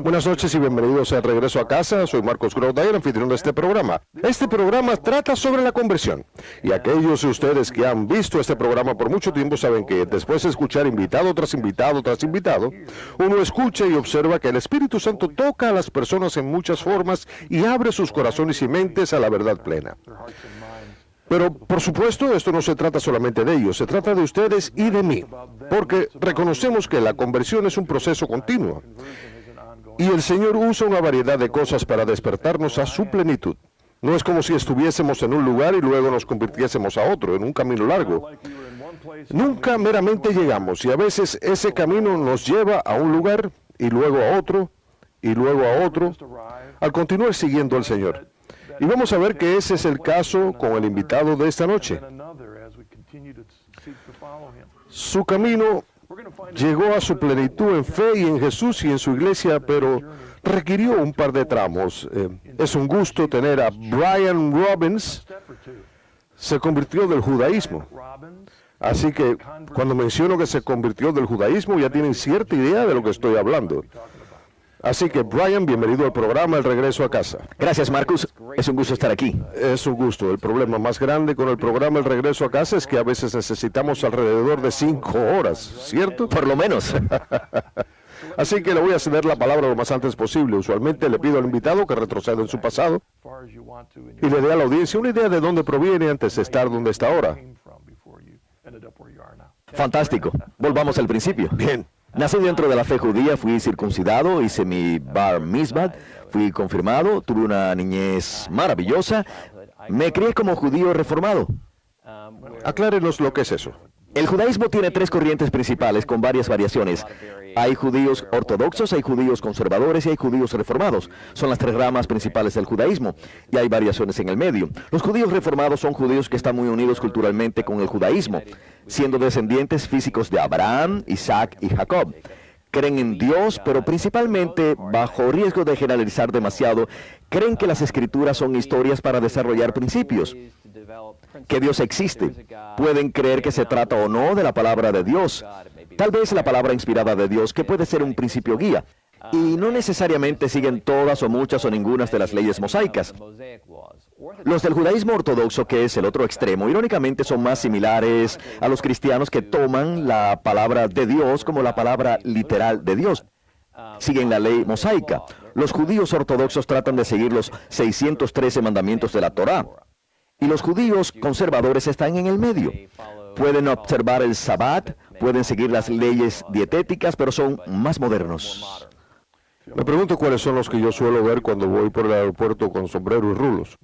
Buenas noches y bienvenidos al Regreso a Casa. Soy Marcos Grauday, el anfitrión de este programa. Este programa trata sobre la conversión. Y aquellos de ustedes que han visto este programa por mucho tiempo saben que después de escuchar invitado tras invitado tras invitado, uno escucha y observa que el Espíritu Santo toca a las personas en muchas formas y abre sus corazones y mentes a la verdad plena. Pero, por supuesto, esto no se trata solamente de ellos, se trata de ustedes y de mí, porque reconocemos que la conversión es un proceso continuo. Y el Señor usa una variedad de cosas para despertarnos a su plenitud. No es como si estuviésemos en un lugar y luego nos convirtiésemos a otro, en un camino largo. Nunca meramente llegamos, y a veces ese camino nos lleva a un lugar, y luego a otro, y luego a otro, al continuar siguiendo al Señor. Y vamos a ver que ese es el caso con el invitado de esta noche. Su camino llegó a su plenitud en fe y en Jesús y en su iglesia, pero requirió un par de tramos. Es un gusto tener a Brian Robbins. Se convirtió del judaísmo. Así que cuando menciono que se convirtió del judaísmo, ya tienen cierta idea de lo que estoy hablando. Así que, Brian, bienvenido al programa El Regreso a Casa. Gracias, Marcus. Es un gusto estar aquí. Es un gusto. El problema más grande con el programa El Regreso a Casa es que a veces necesitamos alrededor de 5 horas, ¿cierto? Por lo menos. Así que le voy a ceder la palabra lo más antes posible. Usualmente le pido al invitado que retroceda en su pasado y le dé a la audiencia una idea de dónde proviene antes de estar donde está ahora. Fantástico. Volvamos al principio. Bien. Nací dentro de la fe judía, fui circuncidado, hice mi bar mitzvah, fui confirmado, tuve una niñez maravillosa, me crié como judío reformado. Aclárenos lo que es eso. El judaísmo tiene 3 corrientes principales con varias variaciones. Hay judíos ortodoxos, hay judíos conservadores y hay judíos reformados. Son las 3 ramas principales del judaísmo y hay variaciones en el medio. Los judíos reformados son judíos que están muy unidos culturalmente con el judaísmo, siendo descendientes físicos de Abraham, Isaac y Jacob. Creen en Dios, pero principalmente, bajo riesgo de generalizar demasiado, creen que las escrituras son historias para desarrollar principios, que Dios existe. Pueden creer que se trata o no de la palabra de Dios, tal vez la palabra inspirada de Dios, que puede ser un principio guía, y no necesariamente siguen todas o muchas o ninguna de las leyes mosaicas. Los del judaísmo ortodoxo, que es el otro extremo, irónicamente son más similares a los cristianos que toman la palabra de Dios como la palabra literal de Dios. Siguen la ley mosaica. Los judíos ortodoxos tratan de seguir los 613 mandamientos de la Torá. Y los judíos conservadores están en el medio. Pueden observar el Sabbat, pueden seguir las leyes dietéticas, pero son más modernos. Me pregunto cuáles son los que yo suelo ver cuando voy por el aeropuerto con sombrero y rulos.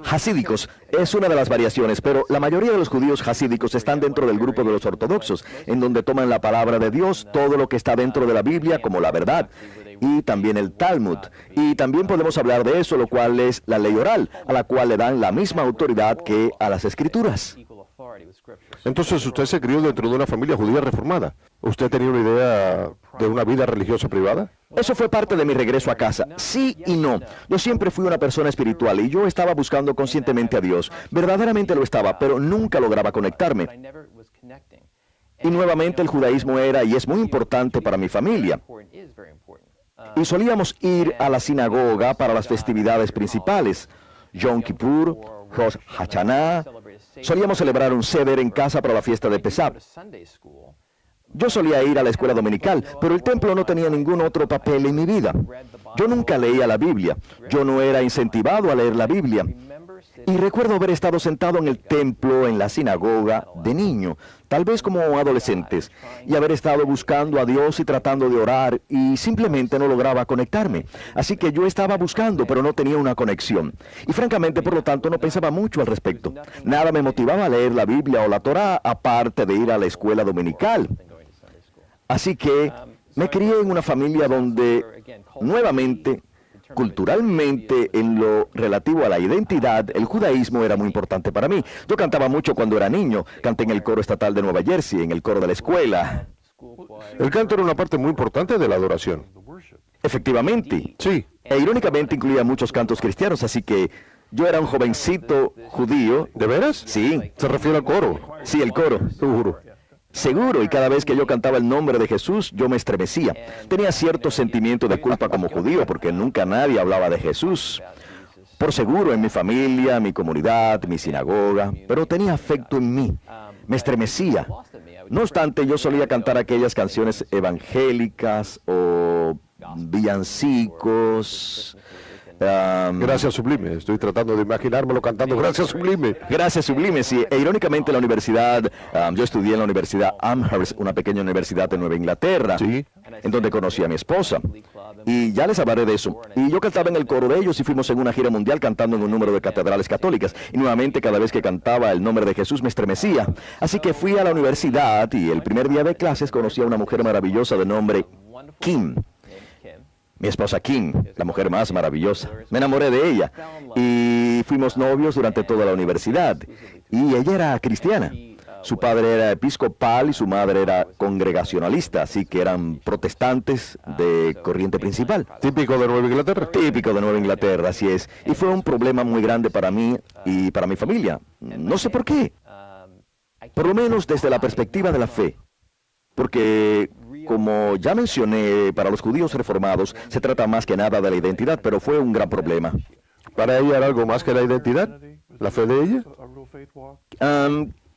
Hasídicos es una de las variaciones, pero la mayoría de los judíos hasídicos están dentro del grupo de los ortodoxos, en donde toman la palabra de Dios, todo lo que está dentro de la Biblia como la verdad, y también el Talmud. Y también podemos hablar de eso, lo cual es la ley oral, a la cual le dan la misma autoridad que a las Escrituras. Entonces usted se crió dentro de una familia judía reformada. ¿Usted tenía una idea de una vida religiosa privada? Eso fue parte de mi regreso a casa. Sí y no. Yo siempre fui una persona espiritual y yo estaba buscando conscientemente a Dios. Verdaderamente lo estaba, pero nunca lograba conectarme. Y nuevamente el judaísmo era y es muy importante para mi familia. Y solíamos ir a la sinagoga para las festividades principales. Yom Kippur, Rosh Hashanah. Solíamos celebrar un seder en casa para la fiesta de Pesach. Yo solía ir a la escuela dominical, pero el templo no tenía ningún otro papel en mi vida. Yo nunca leía la Biblia. Yo no era incentivado a leer la Biblia. Y recuerdo haber estado sentado en el templo, en la sinagoga, de niño, tal vez como adolescentes, y haber estado buscando a Dios y tratando de orar, y simplemente no lograba conectarme. Así que yo estaba buscando, pero no tenía una conexión. Y francamente, por lo tanto, no pensaba mucho al respecto. Nada me motivaba a leer la Biblia o la Torá, aparte de ir a la escuela dominical. Así que me crié en una familia donde, nuevamente, culturalmente, en lo relativo a la identidad, el judaísmo era muy importante para mí. Yo cantaba mucho cuando era niño. Canté en el coro estatal de Nueva Jersey, en el coro de la escuela. El canto era una parte muy importante de la adoración. Efectivamente. Sí. E irónicamente incluía muchos cantos cristianos, así que yo era un jovencito judío. ¿De veras? Sí. ¿Se refiere al coro? Sí, el coro. Seguro. Seguro, y cada vez que yo cantaba el nombre de Jesús, yo me estremecía. Tenía cierto sentimiento de culpa como judío, porque nunca nadie hablaba de Jesús. Por seguro, en mi familia, mi comunidad, mi sinagoga, pero tenía afecto en mí. Me estremecía. No obstante, yo solía cantar aquellas canciones evangélicas o villancicos. Gracias Sublime, estoy tratando de imaginármelo cantando Gracias Sublime. Gracias Sublime, sí. E irónicamente en la universidad, yo estudié en la Universidad Amherst, una pequeña universidad de Nueva Inglaterra, Sí. en donde conocí a mi esposa. Y ya les hablaré de eso. Y yo cantaba en el coro de ellos y fuimos en una gira mundial cantando en un número de catedrales católicas. Y nuevamente cada vez que cantaba el nombre de Jesús me estremecía. Así que fui a la universidad y el primer día de clases conocí a una mujer maravillosa de nombre Kim. Mi esposa Kim, la mujer más maravillosa. Me enamoré de ella y fuimos novios durante toda la universidad. Y ella era cristiana. Su padre era episcopal y su madre era congregacionalista, así que eran protestantes de corriente principal. Típico de Nueva Inglaterra. Típico de Nueva Inglaterra, así es. Y fue un problema muy grande para mí y para mi familia. No sé por qué. Por lo menos desde la perspectiva de la fe. Porque, como ya mencioné, para los judíos reformados se trata más que nada de la identidad, pero fue un gran problema. Para ella era algo más que la identidad, la fe de ella.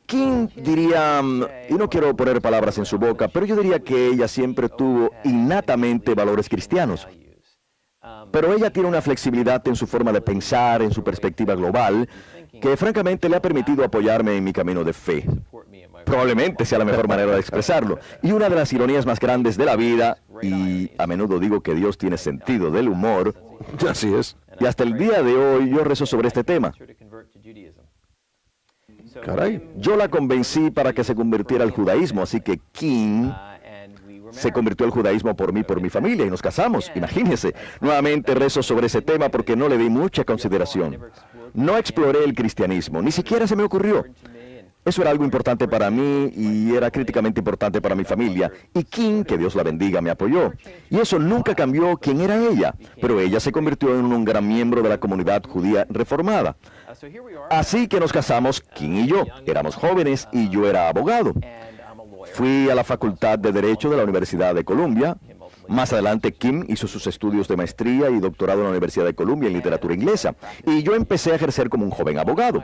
King diría, y no quiero poner palabras en su boca, pero yo diría que ella siempre tuvo innatamente valores cristianos. Pero ella tiene una flexibilidad en su forma de pensar, en su perspectiva global, que francamente le ha permitido apoyarme en mi camino de fe. Probablemente sea la mejor manera de expresarlo. Y una de las ironías más grandes de la vida, y a menudo digo que Dios tiene sentido del humor, Así es. y hasta el día de hoy yo rezo sobre este tema. Caray. Yo la convencí para que se convirtiera al judaísmo, así que King se convirtió al judaísmo por mí, por mi familia, y nos casamos. Imagínense. Nuevamente rezo sobre ese tema porque no le di mucha consideración. No exploré el cristianismo, ni siquiera se me ocurrió. Eso era algo importante para mí y era críticamente importante para mi familia. Y King, que Dios la bendiga, me apoyó. Y eso nunca cambió quién era ella, pero ella se convirtió en un gran miembro de la comunidad judía reformada. Así que nos casamos, King y yo. Éramos jóvenes y yo era abogado. Fui a la Facultad de Derecho de la Universidad de Columbia. Más adelante, Kim hizo sus estudios de maestría y doctorado en la Universidad de Columbia en literatura inglesa. Y yo empecé a ejercer como un joven abogado.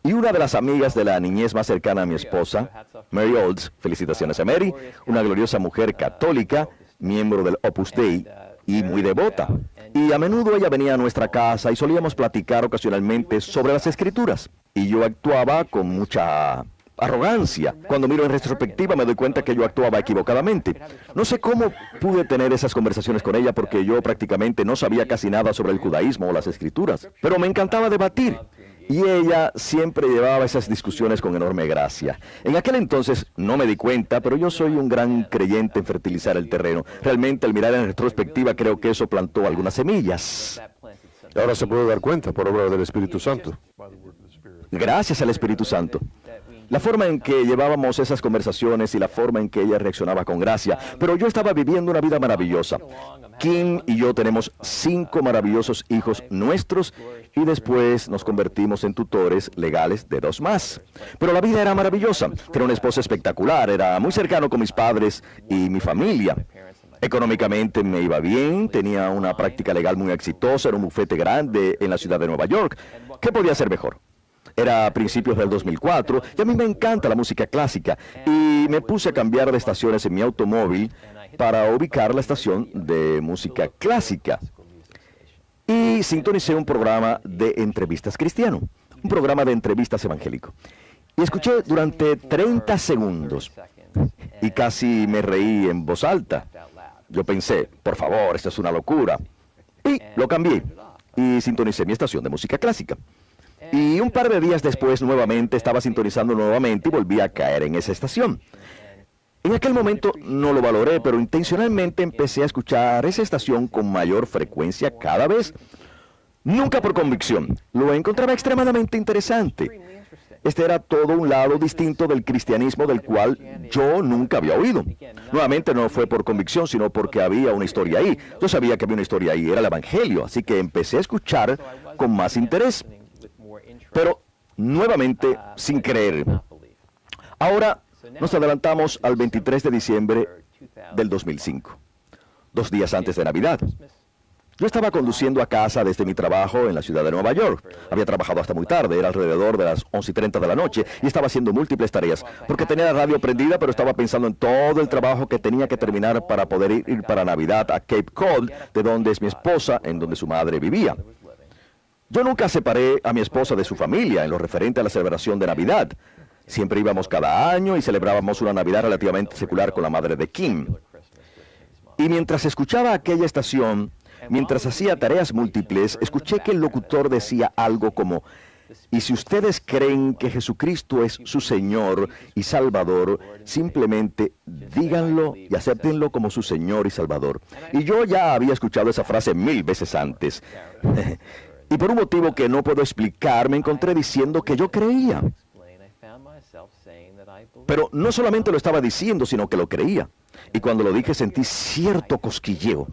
Y una de las amigas de la niñez más cercana a mi esposa, Mary Olds, felicitaciones a Mary, una gloriosa mujer católica, miembro del Opus Dei y muy devota. Y a menudo ella venía a nuestra casa y solíamos platicar ocasionalmente sobre las escrituras. Y yo actuaba con mucha arrogancia. Cuando miro en retrospectiva me doy cuenta que yo actuaba equivocadamente. No sé cómo pude tener esas conversaciones con ella porque yo prácticamente no sabía casi nada sobre el judaísmo o las escrituras. Pero me encantaba debatir. Y ella siempre llevaba esas discusiones con enorme gracia. En aquel entonces no me di cuenta, pero yo soy un gran creyente en fertilizar el terreno. Realmente al mirar en retrospectiva creo que eso plantó algunas semillas. Ahora se puede dar cuenta por obra del Espíritu Santo. Gracias al Espíritu Santo. La forma en que llevábamos esas conversaciones y la forma en que ella reaccionaba con gracia. Pero yo estaba viviendo una vida maravillosa. Kim y yo tenemos 5 maravillosos hijos nuestros y después nos convertimos en tutores legales de 2 más. Pero la vida era maravillosa. Tenía una esposa espectacular, era muy cercano con mis padres y mi familia. Económicamente me iba bien, tenía una práctica legal muy exitosa, era un bufete grande en la ciudad de Nueva York. ¿Qué podía ser mejor? Era a principios del 2004 y a mí me encanta la música clásica y me puse a cambiar de estaciones en mi automóvil para ubicar la estación de música clásica. Y sintonicé un programa de entrevistas cristiano, un programa de entrevistas evangélico. Y escuché durante 30 segundos y casi me reí en voz alta. Yo pensé, por favor, esto es una locura. Y lo cambié y sintonicé mi estación de música clásica. Y un par de días después nuevamente estaba sintonizando nuevamente y volví a caer en esa estación. En aquel momento no lo valoré, pero intencionalmente empecé a escuchar esa estación con mayor frecuencia cada vez. Nunca por convicción. Lo encontraba extremadamente interesante. Este era todo un lado distinto del cristianismo del cual yo nunca había oído. Nuevamente no fue por convicción, sino porque había una historia ahí. Yo sabía que había una historia ahí, era el Evangelio, así que empecé a escuchar con más interés. Pero nuevamente sin creer. Ahora, Nos adelantamos al 23 de diciembre del 2005, 2 días antes de Navidad. Yo estaba conduciendo a casa desde mi trabajo en la ciudad de Nueva York. Había trabajado hasta muy tarde, era alrededor de las 11:30 de la noche, y estaba haciendo múltiples tareas, porque tenía la radio prendida, pero estaba pensando en todo el trabajo que tenía que terminar para poder ir para Navidad a Cape Cod, de donde es mi esposa, en donde su madre vivía. Yo nunca separé a mi esposa de su familia en lo referente a la celebración de Navidad. Siempre íbamos cada año y celebrábamos una Navidad relativamente secular con la madre de Kim. Y mientras escuchaba aquella estación, mientras hacía tareas múltiples, escuché que el locutor decía algo como: y si ustedes creen que Jesucristo es su Señor y Salvador, simplemente díganlo y acéptenlo como su Señor y Salvador. Y yo ya había escuchado esa frase 1000 veces antes. Y por un motivo que no puedo explicar, me encontré diciendo que yo creía. Pero no solamente lo estaba diciendo, sino que lo creía. Y cuando lo dije sentí cierto cosquilleo.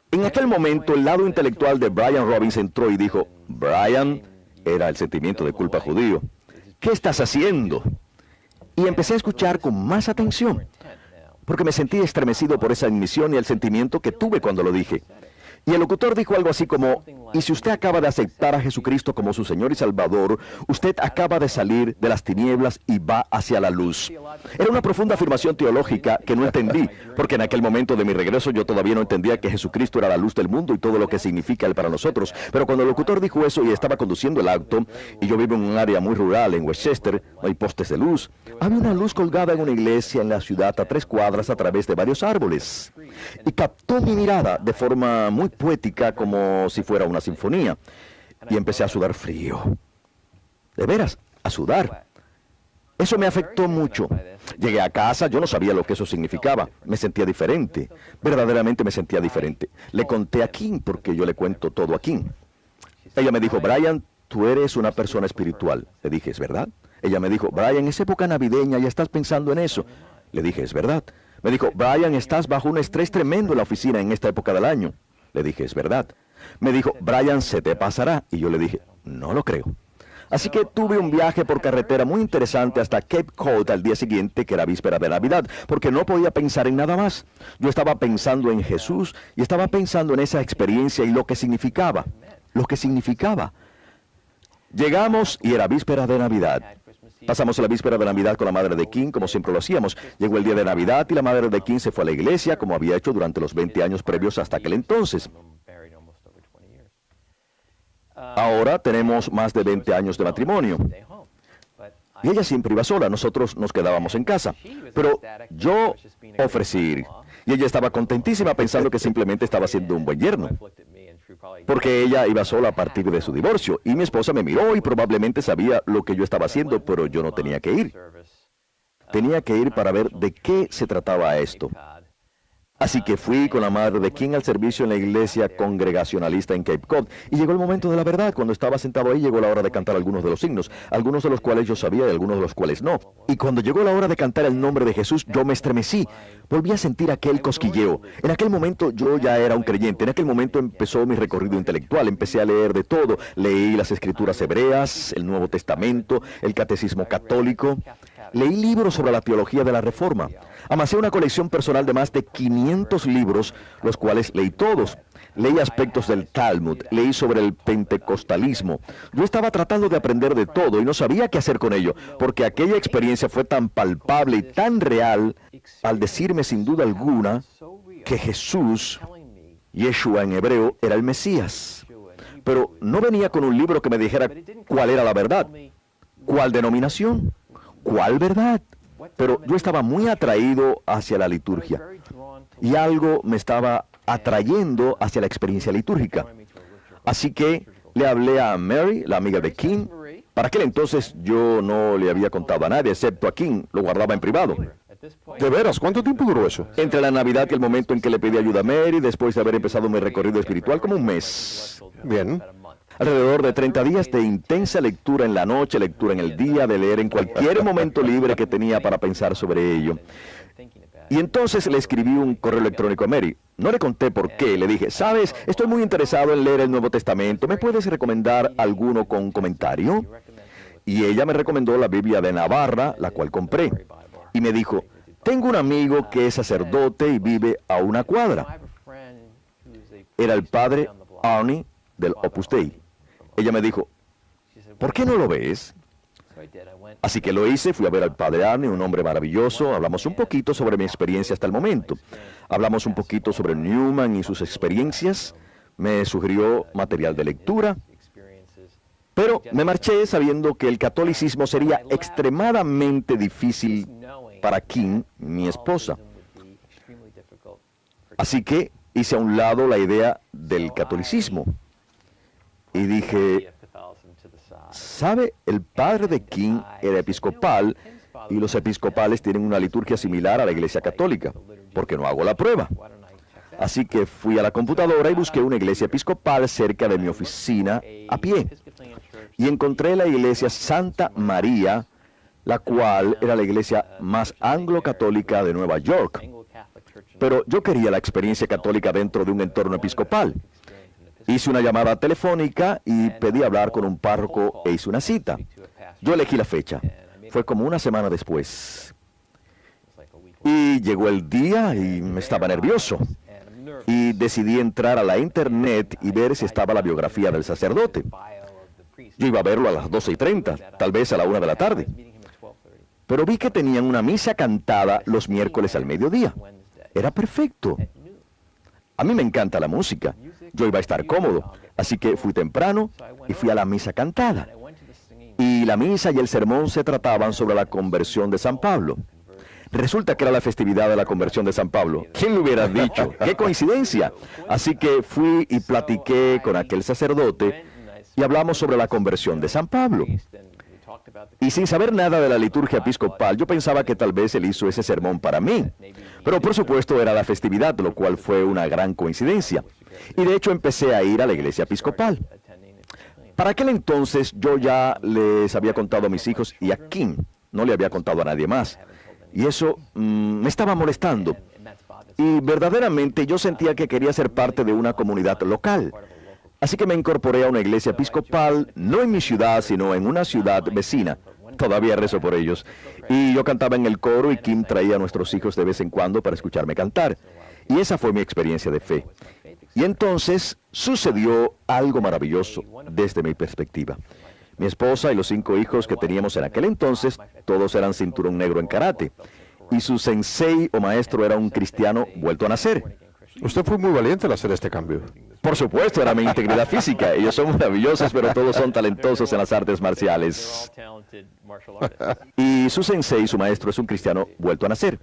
En aquel momento el lado intelectual de Brian Robbins entró y dijo: Brian, era el sentimiento de culpa judío, ¿qué estás haciendo? Y empecé a escuchar con más atención, porque me sentí estremecido por esa admisión y el sentimiento que tuve cuando lo dije. Y el locutor dijo algo así como: y si usted acaba de aceptar a Jesucristo como su Señor y Salvador, usted acaba de salir de las tinieblas y va hacia la luz. Era una profunda afirmación teológica que no entendí, porque en aquel momento de mi regreso yo todavía no entendía que Jesucristo era la luz del mundo y todo lo que significa Él para nosotros. Pero cuando el locutor dijo eso y estaba conduciendo el auto, y yo vivo en un área muy rural en Westchester, no hay postes de luz, había una luz colgada en una iglesia en la ciudad a 3 cuadras a través de varios árboles. Y captó mi mirada de forma muy poética, como si fuera una sinfonía. Y empecé a sudar frío. De veras, a sudar. Eso me afectó mucho. Llegué a casa, yo no sabía lo que eso significaba. Me sentía diferente. Verdaderamente me sentía diferente. Le conté a Kim, porque yo le cuento todo a Kim. Ella me dijo: Brian, tú eres una persona espiritual. Le dije: ¿es verdad? Ella me dijo: Brian, es época navideña, ya estás pensando en eso. Le dije: ¿es verdad? Me dijo: Brian, estás bajo un estrés tremendo en la oficina en esta época del año. Le dije: ¿es verdad? Me dijo: Brian, se te pasará. Y yo le dije: no lo creo. Así que tuve un viaje por carretera muy interesante hasta Cape Cod al día siguiente, que era víspera de Navidad, porque no podía pensar en nada más. Yo estaba pensando en Jesús y estaba pensando en esa experiencia y lo que significaba. Lo que significaba. Llegamos y era víspera de Navidad. Pasamos la víspera de Navidad con la madre de Kim, como siempre lo hacíamos. Llegó el día de Navidad y la madre de Kim se fue a la iglesia, como había hecho durante los 20 años previos hasta aquel entonces. Ahora tenemos más de 20 años de matrimonio. Y ella siempre iba sola, nosotros nos quedábamos en casa. Pero yo ofrecí ir. Y ella estaba contentísima pensando que simplemente estaba siendo un buen yerno. Porque ella iba sola a partir de su divorcio. Y mi esposa me miró y probablemente sabía lo que yo estaba haciendo, pero yo no tenía que ir. Tenía que ir para ver de qué se trataba esto. Así que fui con la madre de Kim al servicio en la iglesia congregacionalista en Cape Cod. Y llegó el momento de la verdad. Cuando estaba sentado ahí, llegó la hora de cantar algunos de los himnos, algunos de los cuales yo sabía y algunos de los cuales no. Y cuando llegó la hora de cantar el nombre de Jesús, yo me estremecí. Volví a sentir aquel cosquilleo. En aquel momento yo ya era un creyente. En aquel momento empezó mi recorrido intelectual. Empecé a leer de todo. Leí las escrituras hebreas, el Nuevo Testamento, el Catecismo Católico. Leí libros sobre la teología de la Reforma. Amasé una colección personal de más de 500 libros, los cuales leí todos. Leí aspectos del Talmud, leí sobre el pentecostalismo. Yo estaba tratando de aprender de todo y no sabía qué hacer con ello, porque aquella experiencia fue tan palpable y tan real al decirme sin duda alguna que Jesús, Yeshua en hebreo, era el Mesías. Pero no venía con un libro que me dijera cuál era la verdad, cuál denominación, cuál verdad. Pero yo estaba muy atraído hacia la liturgia y algo me estaba atrayendo hacia la experiencia litúrgica. Así que le hablé a Mary, la amiga de Kim. Para aquel entonces yo no le había contado a nadie, excepto a Kim, lo guardaba en privado. ¿De veras? ¿Cuánto tiempo duró eso? Entre la Navidad y el momento en que le pedí ayuda a Mary, después de haber empezado mi recorrido espiritual, como un mes. Bien. Alrededor de 30 días de intensa lectura en la noche, lectura en el día, de leer en cualquier momento libre que tenía para pensar sobre ello. Y entonces le escribí un correo electrónico a Mary. No le conté por qué. Le dije: ¿sabes? Estoy muy interesado en leer el Nuevo Testamento. ¿Me puedes recomendar alguno con comentario? Y ella me recomendó la Biblia de Navarra, la cual compré. Y me dijo, tengo un amigo que es sacerdote y vive a una cuadra. Era el padre Arnie del Opus Dei. Ella me dijo, ¿por qué no lo ves? Así que lo hice, fui a ver al padre Arnie, un hombre maravilloso. Hablamos un poquito sobre mi experiencia hasta el momento. Hablamos un poquito sobre Newman y sus experiencias. Me sugirió material de lectura. Pero me marché sabiendo que el catolicismo sería extremadamente difícil para Kim, mi esposa. Así que hice a un lado la idea del catolicismo. Y dije, ¿sabe? El padre de Kim era episcopal y los episcopales tienen una liturgia similar a la Iglesia Católica. ¿Por qué no hago la prueba? Así que fui a la computadora y busqué una iglesia episcopal cerca de mi oficina a pie. Y encontré la iglesia Santa María, la cual era la iglesia más anglo-católica de Nueva York. Pero yo quería la experiencia católica dentro de un entorno episcopal. Hice una llamada telefónica y pedí hablar con un párroco e hice una cita. Yo elegí la fecha. Fue como una semana después. Y llegó el día y me estaba nervioso. Y decidí entrar a la internet y ver si estaba la biografía del sacerdote. Yo iba a verlo a las 12:30, tal vez a la 1 de la tarde. Pero vi que tenían una misa cantada los miércoles al mediodía. Era perfecto. A mí me encanta la música. Yo iba a estar cómodo. Así que fui temprano y fui a la misa cantada. Y la misa y el sermón se trataban sobre la conversión de San Pablo. Resulta que era la festividad de la conversión de San Pablo. ¿Quién lo hubiera dicho? ¡Qué coincidencia! Así que fui y platiqué con aquel sacerdote y hablamos sobre la conversión de San Pablo. Y sin saber nada de la liturgia episcopal, yo pensaba que tal vez él hizo ese sermón para mí. Pero por supuesto era la festividad, lo cual fue una gran coincidencia. Y de hecho empecé a ir a la iglesia episcopal. Para aquel entonces yo ya les había contado a mis hijos y a Kim. No le había contado a nadie más. Y eso me estaba molestando. Y verdaderamente yo sentía que quería ser parte de una comunidad local. Así que me incorporé a una iglesia episcopal, no en mi ciudad, sino en una ciudad vecina. Todavía rezo por ellos. Y yo cantaba en el coro y Kim traía a nuestros hijos de vez en cuando para escucharme cantar. Y esa fue mi experiencia de fe. Y entonces sucedió algo maravilloso desde mi perspectiva. Mi esposa y los 5 hijos que teníamos en aquel entonces, todos eran cinturón negro en karate. Y su sensei o maestro era un cristiano vuelto a nacer. Usted fue muy valiente al hacer este cambio. Por supuesto, era mi integridad física. Ellos son maravillosos, pero todos son talentosos en las artes marciales. Y su sensei, su maestro, es un cristiano vuelto a nacer.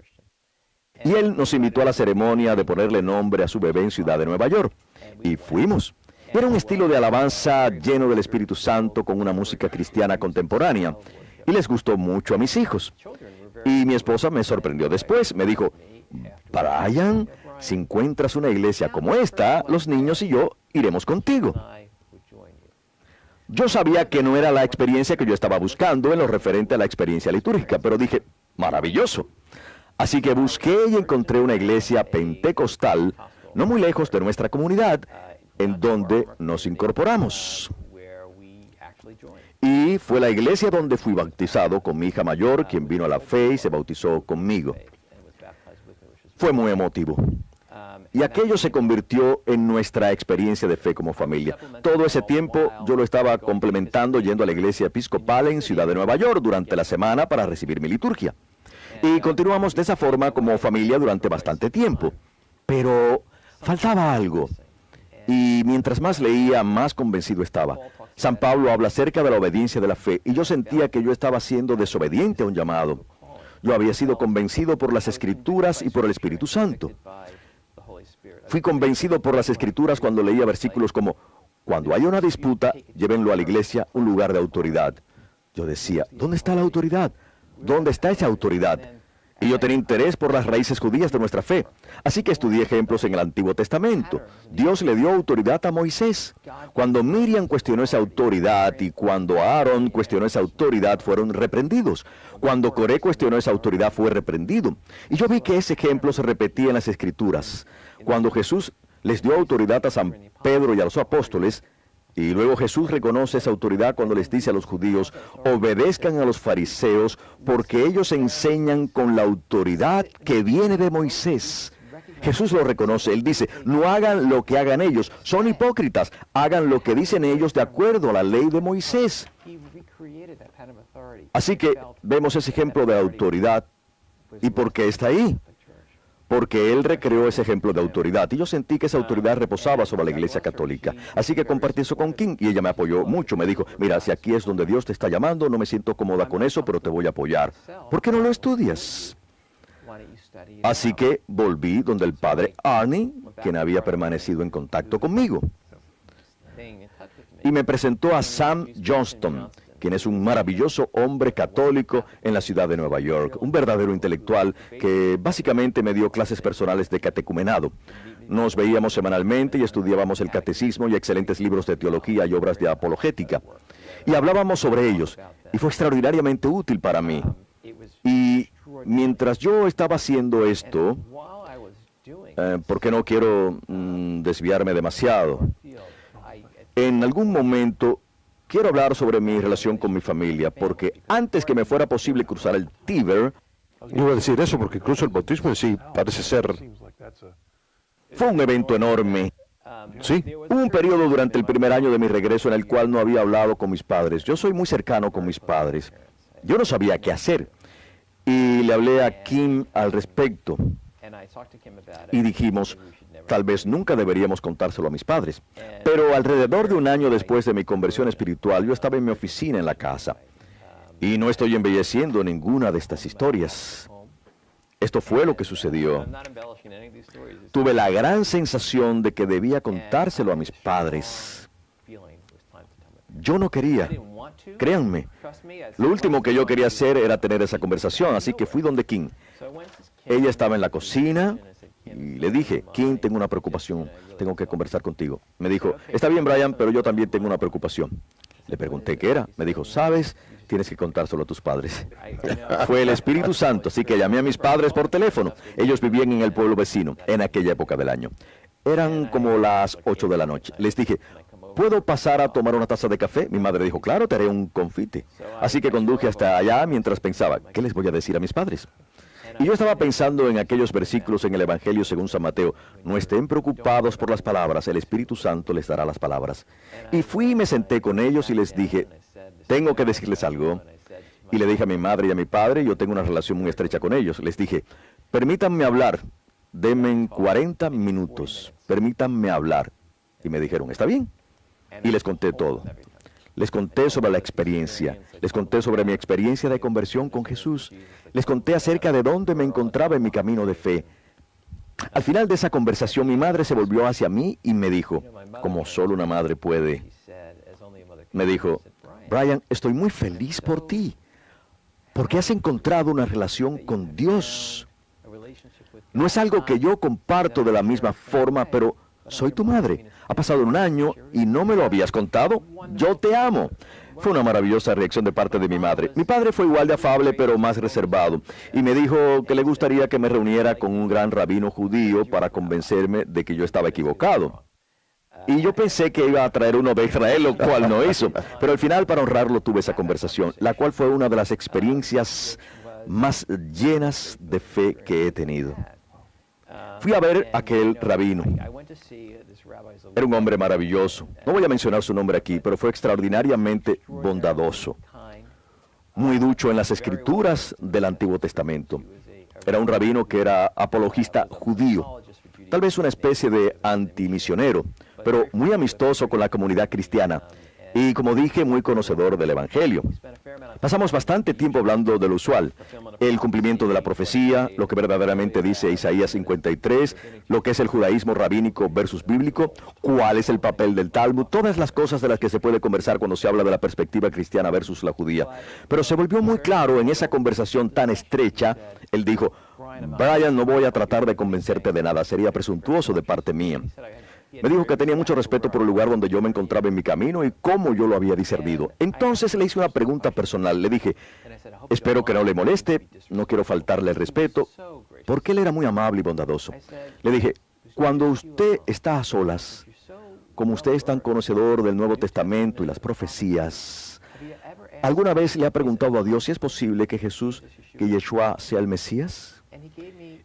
Y él nos invitó a la ceremonia de ponerle nombre a su bebé en Ciudad de Nueva York. Y fuimos. Era un estilo de alabanza lleno del Espíritu Santo con una música cristiana contemporánea. Y les gustó mucho a mis hijos. Y mi esposa me sorprendió después. Me dijo, Brian, si encuentras una iglesia como esta, los niños y yo iremos contigo. Yo sabía que no era la experiencia que yo estaba buscando en lo referente a la experiencia litúrgica, pero dije, maravilloso. Así que busqué y encontré una iglesia pentecostal, no muy lejos de nuestra comunidad, en donde nos incorporamos. Y fue la iglesia donde fui bautizado con mi hija mayor, quien vino a la fe y se bautizó conmigo. Fue muy emotivo. Y aquello se convirtió en nuestra experiencia de fe como familia. Todo ese tiempo yo lo estaba complementando yendo a la iglesia episcopal en Ciudad de Nueva York durante la semana para recibir mi liturgia. Y continuamos de esa forma como familia durante bastante tiempo. Pero faltaba algo. Y mientras más leía, más convencido estaba. San Pablo habla acerca de la obediencia de la fe, y yo sentía que yo estaba siendo desobediente a un llamado. Yo había sido convencido por las Escrituras y por el Espíritu Santo. Fui convencido por las Escrituras cuando leía versículos como, cuando haya una disputa, llévenlo a la iglesia, un lugar de autoridad. Yo decía, ¿dónde está la autoridad? ¿Dónde está esa autoridad? Y yo tenía interés por las raíces judías de nuestra fe. Así que estudié ejemplos en el Antiguo Testamento. Dios le dio autoridad a Moisés. Cuando Miriam cuestionó esa autoridad y cuando Aarón cuestionó esa autoridad, fueron reprendidos. Cuando Coré cuestionó esa autoridad, fue reprendido. Y yo vi que ese ejemplo se repetía en las Escrituras. Cuando Jesús les dio autoridad a San Pedro y a los apóstoles, Y luego Jesús reconoce esa autoridad cuando les dice a los judíos, obedezcan a los fariseos porque ellos enseñan con la autoridad que viene de Moisés. Jesús lo reconoce, él dice, no hagan lo que hagan ellos, son hipócritas, hagan lo que dicen ellos de acuerdo a la ley de Moisés. Así que vemos ese ejemplo de autoridad. ¿Y por qué está ahí? Porque él recreó ese ejemplo de autoridad, y yo sentí que esa autoridad reposaba sobre la Iglesia Católica. Así que compartí eso con Kim, y ella me apoyó mucho. Me dijo, mira, si aquí es donde Dios te está llamando, no me siento cómoda con eso, pero te voy a apoyar. ¿Por qué no lo estudias? Así que volví donde el padre Arnie, quien había permanecido en contacto conmigo. Y me presentó a Sam Johnston, quien es un maravilloso hombre católico en la ciudad de Nueva York, un verdadero intelectual que básicamente me dio clases personales de catecumenado. Nos veíamos semanalmente y estudiábamos el catecismo y excelentes libros de teología y obras de apologética. Y hablábamos sobre ellos, y fue extraordinariamente útil para mí. Y mientras yo estaba haciendo esto, porque no quiero desviarme demasiado, en algún momento quiero hablar sobre mi relación con mi familia, porque antes que me fuera posible cruzar el Tíber, Iba a decir eso porque incluso el bautismo en sí parece ser... fue un evento enorme. Sí. Hubo un periodo durante el primer año de mi regreso en el cual no había hablado con mis padres. Yo soy muy cercano con mis padres. Yo no sabía qué hacer. Y le hablé a Kim al respecto. Y dijimos, tal vez nunca deberíamos contárselo a mis padres. Pero alrededor de un año después de mi conversión espiritual, yo estaba en mi oficina en la casa. Y no estoy embelleciendo ninguna de estas historias. Esto fue lo que sucedió. Tuve la gran sensación de que debía contárselo a mis padres. Yo no quería. Créanme. Lo último que yo quería hacer era tener esa conversación, así que fui donde Kim. Ella estaba en la cocina y le dije, Kim, tengo una preocupación, tengo que conversar contigo. Me dijo, está bien, Brian, pero yo también tengo una preocupación. Le pregunté qué era. Me dijo, ¿sabes? Tienes que contárselo a tus padres. Fue el Espíritu Santo, así que llamé a mis padres por teléfono. Ellos vivían en el pueblo vecino, en aquella época del año. Eran como las 8 de la noche. Les dije, ¿puedo pasar a tomar una taza de café? Mi madre dijo, claro, te haré un confite. Así que conduje hasta allá mientras pensaba, ¿qué les voy a decir a mis padres? Y yo estaba pensando en aquellos versículos en el Evangelio según San Mateo. No estén preocupados por las palabras, el Espíritu Santo les dará las palabras. Y fui y me senté con ellos y les dije, tengo que decirles algo. Y le dije a mi madre y a mi padre, yo tengo una relación muy estrecha con ellos. Les dije, permítanme hablar, denme 40 minutos, permítanme hablar. Y me dijeron, está bien. Y les conté todo. Les conté sobre la experiencia. Les conté sobre mi experiencia de conversión con Jesús. Les conté acerca de dónde me encontraba en mi camino de fe. Al final de esa conversación, mi madre se volvió hacia mí y me dijo, como solo una madre puede, me dijo, Brian, estoy muy feliz por ti, porque has encontrado una relación con Dios. No es algo que yo comparto de la misma forma, pero soy tu madre. Ha pasado un año y no me lo habías contado. Yo te amo. Fue una maravillosa reacción de parte de mi madre. Mi padre fue igual de afable, pero más reservado. Y me dijo que le gustaría que me reuniera con un gran rabino judío para convencerme de que yo estaba equivocado. Y yo pensé que iba a traer uno de Israel, lo cual no hizo. Pero al final, para honrarlo, tuve esa conversación, la cual fue una de las experiencias más llenas de fe que he tenido. Fui a ver a aquel rabino. Era un hombre maravilloso. No voy a mencionar su nombre aquí, pero fue extraordinariamente bondadoso. Muy ducho en las escrituras del Antiguo Testamento. Era un rabino que era apologista judío. Tal vez una especie de antimisionero, pero muy amistoso con la comunidad cristiana. Y como dije, muy conocedor del Evangelio. Pasamos bastante tiempo hablando de lo usual, el cumplimiento de la profecía, lo que verdaderamente dice Isaías 53, lo que es el judaísmo rabínico versus bíblico, cuál es el papel del Talmud, todas las cosas de las que se puede conversar cuando se habla de la perspectiva cristiana versus la judía. Pero se volvió muy claro en esa conversación tan estrecha, él dijo, Brian, no voy a tratar de convencerte de nada, sería presuntuoso de parte mía. Me dijo que tenía mucho respeto por el lugar donde yo me encontraba en mi camino y cómo yo lo había discernido. Entonces le hice una pregunta personal. Le dije, espero que no le moleste, no quiero faltarle el respeto, porque él era muy amable y bondadoso. Le dije, cuando usted está a solas, como usted es tan conocedor del Nuevo Testamento y las profecías, ¿alguna vez le ha preguntado a Dios si es posible que Yeshua sea el Mesías?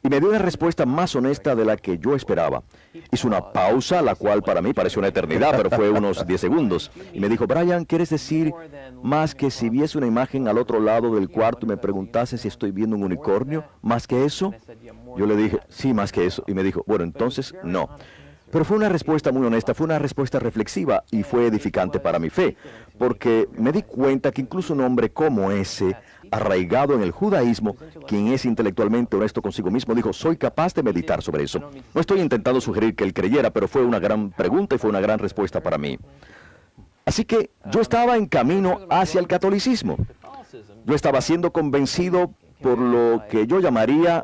Y me dio una respuesta más honesta de la que yo esperaba. Hizo una pausa, la cual para mí pareció una eternidad, pero fue unos 10 segundos. Y me dijo, Brian, ¿quieres decir más que si viese una imagen al otro lado del cuarto y me preguntase si estoy viendo un unicornio? ¿Más que eso? Yo le dije, sí, más que eso. Y me dijo, bueno, entonces no. Pero fue una respuesta muy honesta, fue una respuesta reflexiva y fue edificante para mi fe, porque me di cuenta que incluso un hombre como ese, arraigado en el judaísmo, quien es intelectualmente honesto consigo mismo, dijo, soy capaz de meditar sobre eso. No estoy intentando sugerir que él creyera, pero fue una gran pregunta y fue una gran respuesta para mí. Así que yo estaba en camino hacia el catolicismo. Yo estaba siendo convencido por lo que yo llamaría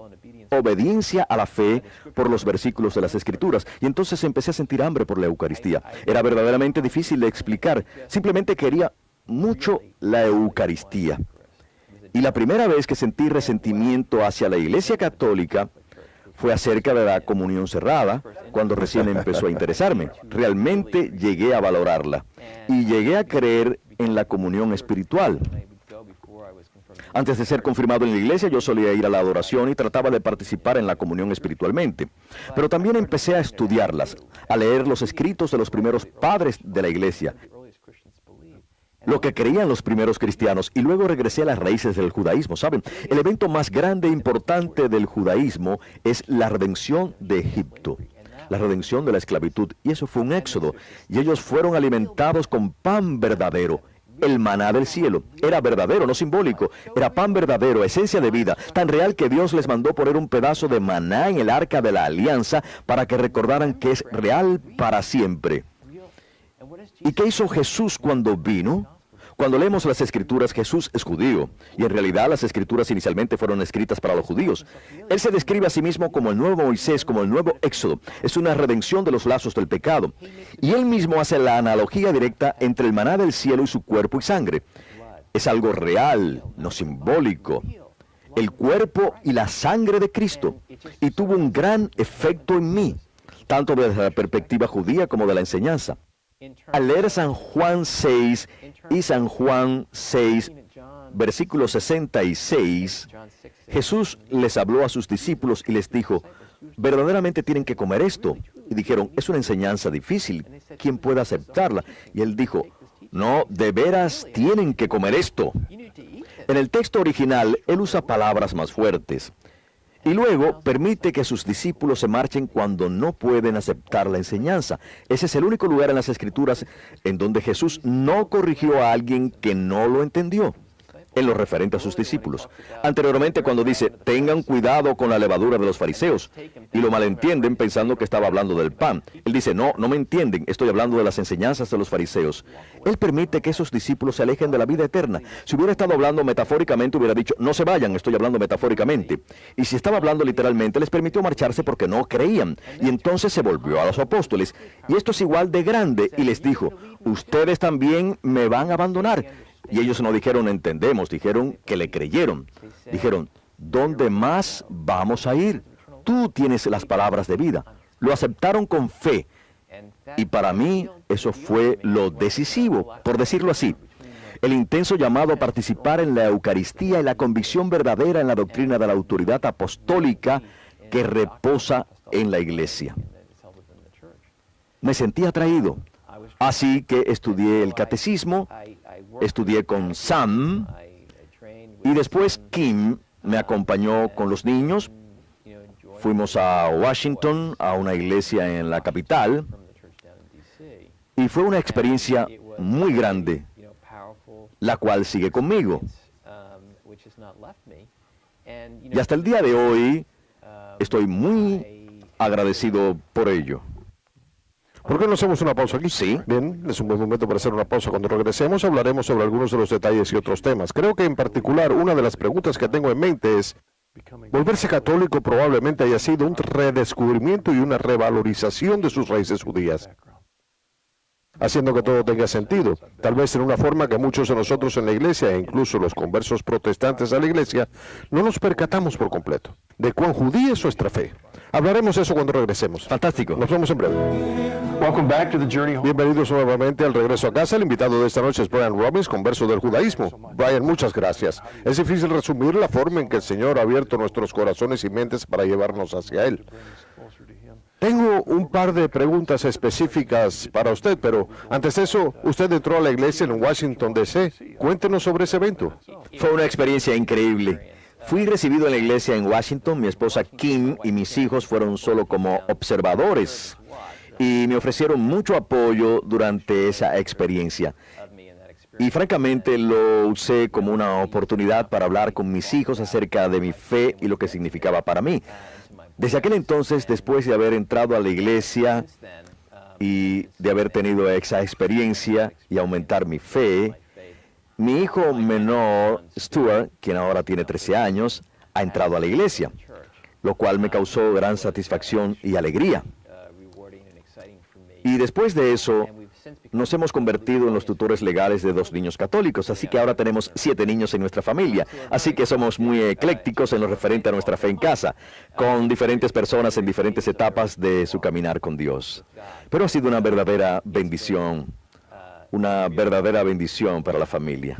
obediencia a la fe por los versículos de las Escrituras. Y entonces empecé a sentir hambre por la Eucaristía. Era verdaderamente difícil de explicar. Simplemente quería mucho la Eucaristía. Y la primera vez que sentí resentimiento hacia la Iglesia Católica fue acerca de la comunión cerrada, cuando recién empezó a interesarme. Realmente llegué a valorarla. Y llegué a creer en la comunión espiritual. Antes de ser confirmado en la iglesia, yo solía ir a la adoración y trataba de participar en la comunión espiritualmente. Pero también empecé a estudiarlas, a leer los escritos de los primeros padres de la iglesia, lo que creían los primeros cristianos, y luego regresé a las raíces del judaísmo. ¿Saben? El evento más grande e importante del judaísmo es la redención de Egipto, la redención de la esclavitud, y eso fue un éxodo, y ellos fueron alimentados con pan verdadero. El maná del cielo era verdadero, no simbólico. Era pan verdadero, esencia de vida, tan real que Dios les mandó poner un pedazo de maná en el arca de la alianza para que recordaran que es real para siempre. ¿Y qué hizo Jesús cuando vino? Cuando leemos las Escrituras, Jesús es judío, y en realidad las Escrituras inicialmente fueron escritas para los judíos. Él se describe a sí mismo como el nuevo Moisés, como el nuevo Éxodo. Es una redención de los lazos del pecado. Y él mismo hace la analogía directa entre el maná del cielo y su cuerpo y sangre. Es algo real, no simbólico. El cuerpo y la sangre de Cristo. Y tuvo un gran efecto en mí, tanto desde la perspectiva judía como de la enseñanza. Al leer San Juan 6 y San Juan 6, versículo 66, Jesús les habló a sus discípulos y les dijo, verdaderamente tienen que comer esto. Y dijeron, es una enseñanza difícil, ¿quién puede aceptarla? Y él dijo, no, de veras tienen que comer esto. En el texto original, él usa palabras más fuertes. Y luego permite que sus discípulos se marchen cuando no pueden aceptar la enseñanza. Ese es el único lugar en las Escrituras en donde Jesús no corrigió a alguien que no lo entendió, en lo referente a sus discípulos. Anteriormente, cuando dice, tengan cuidado con la levadura de los fariseos, y lo malentienden pensando que estaba hablando del pan. Él dice, no me entienden, estoy hablando de las enseñanzas de los fariseos. Él permite que esos discípulos se alejen de la vida eterna. Si hubiera estado hablando metafóricamente, hubiera dicho, no se vayan, estoy hablando metafóricamente. Y si estaba hablando literalmente, les permitió marcharse porque no creían. Y entonces se volvió a los apóstoles. Y esto es igual de grande, y les dijo, ustedes también me van a abandonar. Y ellos no dijeron, entendemos, dijeron que le creyeron. Dijeron, ¿dónde más vamos a ir? Tú tienes las palabras de vida. Lo aceptaron con fe. Y para mí eso fue lo decisivo, por decirlo así. El intenso llamado a participar en la Eucaristía y la convicción verdadera en la doctrina de la autoridad apostólica que reposa en la Iglesia. Me sentí atraído. Así que estudié el catecismo, estudié con Sam, y después Kim me acompañó con los niños. Fuimos a Washington, a una iglesia en la capital, y fue una experiencia muy grande, la cual sigue conmigo. Y hasta el día de hoy estoy muy agradecido por ello. ¿Por qué no hacemos una pausa aquí? Sí. Bien, es un buen momento para hacer una pausa. Cuando regresemos hablaremos sobre algunos de los detalles y otros temas. Creo que en particular una de las preguntas que tengo en mente es, volverse católico probablemente haya sido un redescubrimiento y una revalorización de sus raíces judías, haciendo que todo tenga sentido, tal vez en una forma que muchos de nosotros en la iglesia, e incluso los conversos protestantes a la iglesia, no nos percatamos por completo de cuán judía es nuestra fe. Hablaremos eso cuando regresemos. Fantástico. Nos vemos en breve. Welcome back to the journey home. Bienvenidos nuevamente al regreso a casa. El invitado de esta noche es Brian Robbins, converso del judaísmo. Brian, muchas gracias. Es difícil resumir la forma en que el Señor ha abierto nuestros corazones y mentes para llevarnos hacia Él. Tengo un par de preguntas específicas para usted, pero antes de eso, usted entró a la iglesia en Washington, D.C. Cuéntenos sobre ese evento. Fue una experiencia increíble. Fui recibido en la iglesia en Washington. Mi esposa Kim y mis hijos fueron solo como observadores y me ofrecieron mucho apoyo durante esa experiencia. Y francamente lo usé como una oportunidad para hablar con mis hijos acerca de mi fe y lo que significaba para mí. Desde aquel entonces, después de haber entrado a la iglesia y de haber tenido esa experiencia y aumentar mi fe, mi hijo menor, Stuart, quien ahora tiene 13 años, ha entrado a la iglesia, lo cual me causó gran satisfacción y alegría. Y después de eso, nos hemos convertido en los tutores legales de 2 niños católicos, así que ahora tenemos 7 niños en nuestra familia. Así que somos muy eclécticos en lo referente a nuestra fe en casa, con diferentes personas en diferentes etapas de su caminar con Dios. Pero ha sido una verdadera bendición para la familia.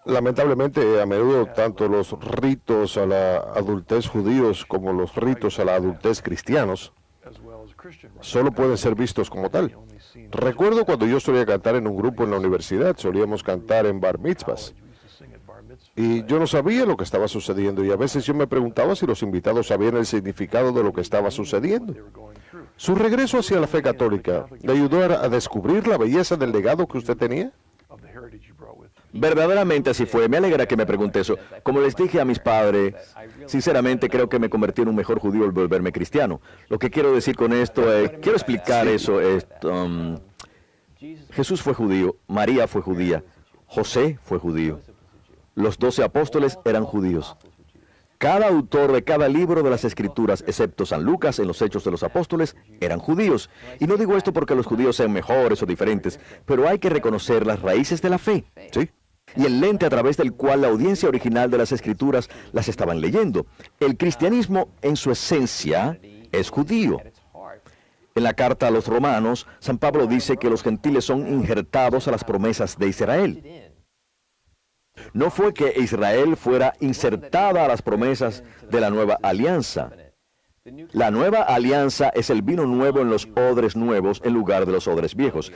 Lamentablemente, a menudo, tanto los ritos a la adultez judíos como los ritos a la adultez cristianos solo pueden ser vistos como tal. Recuerdo cuando yo solía cantar en un grupo en la universidad, solíamos cantar en bar mitzvahs. Y yo no sabía lo que estaba sucediendo y a veces yo me preguntaba si los invitados sabían el significado de lo que estaba sucediendo. ¿Su regreso hacia la fe católica le ayudó a descubrir la belleza del legado que usted tenía? Verdaderamente así fue. Me alegra que me pregunte eso. Como les dije a mis padres, sinceramente creo que me convertí en un mejor judío al volverme cristiano. Lo que quiero decir con esto es, quiero explicar eso. Jesús fue judío, María fue judía, José fue judío. Los 12 apóstoles eran judíos. Cada autor de cada libro de las Escrituras, excepto San Lucas en los Hechos de los Apóstoles, eran judíos. Y no digo esto porque los judíos sean mejores o diferentes, pero hay que reconocer las raíces de la fe. ¿Sí? Y el lente a través del cual la audiencia original de las Escrituras las estaban leyendo. El cristianismo, en su esencia, es judío. En la carta a los romanos, San Pablo dice que los gentiles son injertados a las promesas de Israel. No fue que Israel fuera insertada a las promesas de la nueva alianza. La nueva alianza es el vino nuevo en los odres nuevos en lugar de los odres viejos.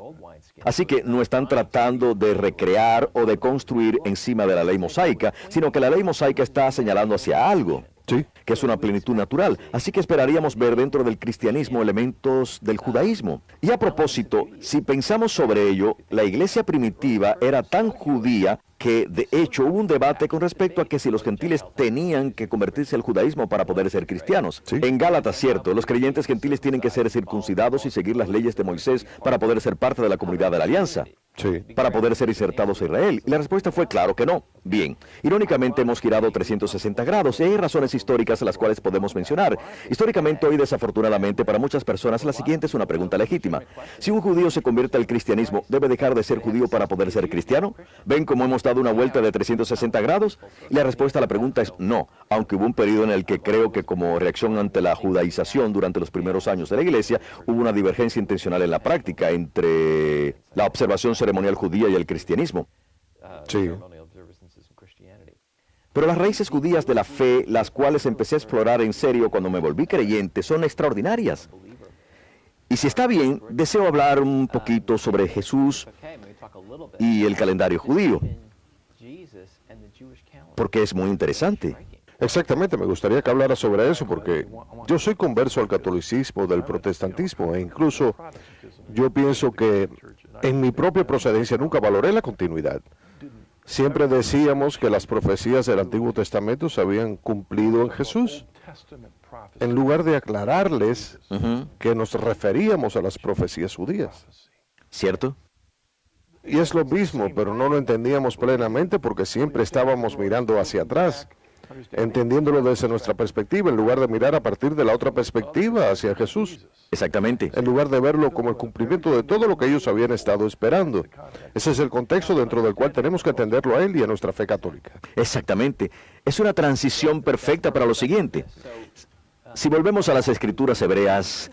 Así que no están tratando de recrear o de construir encima de la ley mosaica, sino que la ley mosaica está señalando hacia algo, ¿sí?, que es una plenitud natural. Así que esperaríamos ver dentro del cristianismo elementos del judaísmo. Y a propósito, si pensamos sobre ello, la iglesia primitiva era tan judía que de hecho hubo un debate con respecto a que si los gentiles tenían que convertirse al judaísmo para poder ser cristianos. ¿Sí? En Gálatas, cierto, los creyentes gentiles tienen que ser circuncidados y seguir las leyes de Moisés para poder ser parte de la comunidad de la alianza. Sí. Para poder ser insertados a Israel. Y la respuesta fue claro que no. Bien, irónicamente hemos girado 360 grados y hay razones históricas las cuales podemos mencionar. Históricamente hoy, desafortunadamente, para muchas personas la siguiente es una pregunta legítima. Si un judío se convierte al cristianismo, ¿debe dejar de ser judío para poder ser cristiano? ¿Ven cómo hemos dado una vuelta de 360 grados? Y la respuesta a la pregunta es no, aunque hubo un periodo en el que creo que como reacción ante la judaización durante los primeros años de la iglesia, hubo una divergencia intencional en la práctica entre la observación ceremonial judía y el cristianismo. Sí. Pero las raíces judías de la fe, las cuales empecé a explorar en serio cuando me volví creyente, son extraordinarias. Y si está bien, deseo hablar un poquito sobre Jesús y el calendario judío, porque es muy interesante. Exactamente, me gustaría que hablara sobre eso, porque yo soy converso al catolicismo, del protestantismo, e incluso yo pienso que en mi propia procedencia nunca valoré la continuidad. Siempre decíamos que las profecías del Antiguo Testamento se habían cumplido en Jesús, en lugar de aclararles que nos referíamos a las profecías judías. ¿Cierto? Y es lo mismo, pero no lo entendíamos plenamente porque siempre estábamos mirando hacia atrás, entendiéndolo desde nuestra perspectiva, en lugar de mirar a partir de la otra perspectiva hacia Jesús. Exactamente. En lugar de verlo como el cumplimiento de todo lo que ellos habían estado esperando. Ese es el contexto dentro del cual tenemos que entenderlo a él y a nuestra fe católica. Exactamente. Es una transición perfecta para lo siguiente. Si volvemos a las escrituras hebreas,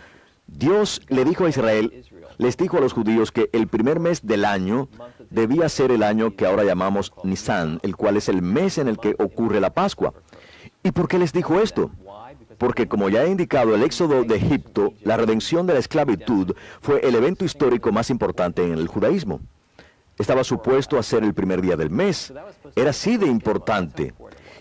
Dios le dijo a Israel, les dijo a los judíos que el primer mes del año debía ser el año que ahora llamamos Nisan, el cual es el mes en el que ocurre la Pascua. ¿Y por qué les dijo esto? Porque como ya he indicado, el éxodo de Egipto, la redención de la esclavitud, fue el evento histórico más importante en el judaísmo. Estaba supuesto a ser el primer día del mes. Era así de importante.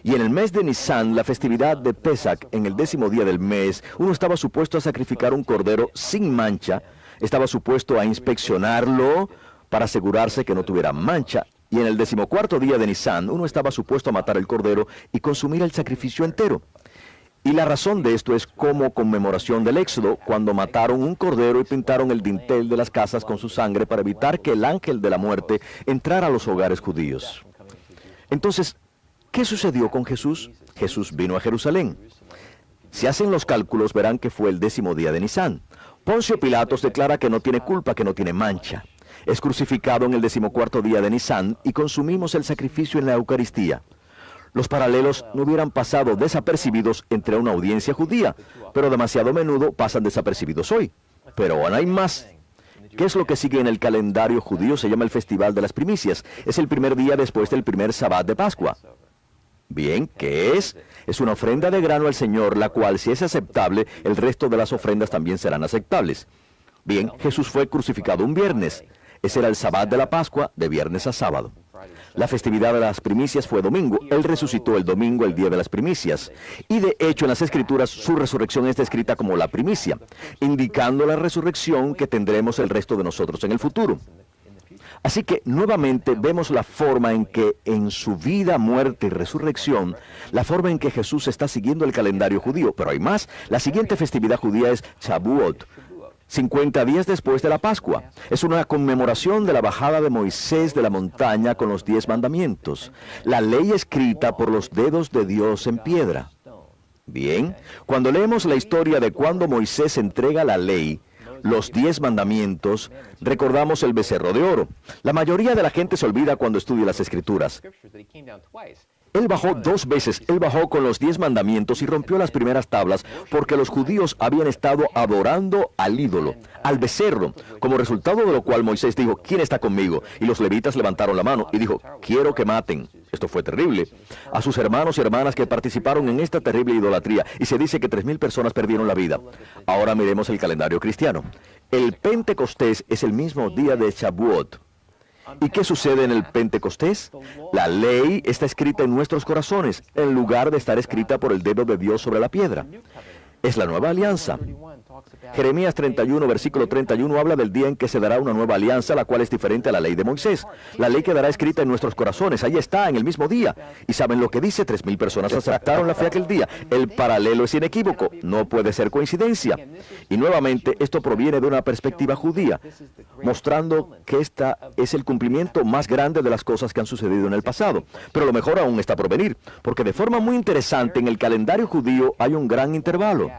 Y en el mes de Nisan, la festividad de Pesach, en el 10º día del mes, uno estaba supuesto a sacrificar un cordero sin mancha, estaba supuesto a inspeccionarlo para asegurarse que no tuviera mancha, y en el 14º día de Nisan, uno estaba supuesto a matar el cordero y consumir el sacrificio entero. Y la razón de esto es como conmemoración del Éxodo, cuando mataron un cordero y pintaron el dintel de las casas con su sangre para evitar que el ángel de la muerte entrara a los hogares judíos. Entonces, ¿qué sucedió con Jesús? Jesús vino a Jerusalén. Si hacen los cálculos, verán que fue el 10º día de Nisan. Poncio Pilatos declara que no tiene culpa, que no tiene mancha. Es crucificado en el 14º día de Nisan y consumimos el sacrificio en la Eucaristía. Los paralelos no hubieran pasado desapercibidos entre una audiencia judía, pero demasiado a menudo pasan desapercibidos hoy. Pero aún hay más. ¿Qué es lo que sigue en el calendario judío? Se llama el Festival de las Primicias. Es el primer día después del primer Sabbat de Pascua. Bien, ¿qué es? Es una ofrenda de grano al Señor, la cual, si es aceptable, el resto de las ofrendas también serán aceptables. Bien, Jesús fue crucificado un viernes. Ese era el Sabbat de la Pascua, de viernes a sábado. La festividad de las primicias fue domingo. Él resucitó el domingo, el día de las primicias. Y de hecho, en las Escrituras, su resurrección es descrita como la primicia, indicando la resurrección que tendremos el resto de nosotros en el futuro. Así que, nuevamente, vemos la forma en que en su vida, muerte y resurrección, la forma en que Jesús está siguiendo el calendario judío. Pero hay más. La siguiente festividad judía es Shavuot, 50 días después de la Pascua. Es una conmemoración de la bajada de Moisés de la montaña con los 10 mandamientos, la ley escrita por los dedos de Dios en piedra. Bien, cuando leemos la historia de cuando Moisés entrega la ley, los 10 mandamientos, recordamos el becerro de oro. La mayoría de la gente se olvida cuando estudia las Escrituras. Él bajó 2 veces. Él bajó con los 10 mandamientos y rompió las primeras tablas porque los judíos habían estado adorando al ídolo, al becerro, como resultado de lo cual Moisés dijo, ¿quién está conmigo? Y los levitas levantaron la mano y dijo, quiero que maten. Esto fue terrible. A sus hermanos y hermanas que participaron en esta terrible idolatría, y se dice que 3,000 personas perdieron la vida. Ahora miremos el calendario cristiano. El Pentecostés es el mismo día de Shavuot. ¿Y qué sucede en el Pentecostés? La ley está escrita en nuestros corazones, en lugar de estar escrita por el dedo de Dios sobre la piedra. Es la nueva alianza. Jeremías 31, versículo 31, habla del día en que se dará una nueva alianza, la cual es diferente a la ley de Moisés. La ley quedará escrita en nuestros corazones. Ahí está, en el mismo día. ¿Y saben lo que dice? 3,000 personas aceptaron la fe aquel día. El paralelo es inequívoco. No puede ser coincidencia. Y nuevamente, esto proviene de una perspectiva judía, mostrando que esta es el cumplimiento más grande de las cosas que han sucedido en el pasado. Pero lo mejor aún está por venir, porque de forma muy interesante, en el calendario judío hay un gran intervalo.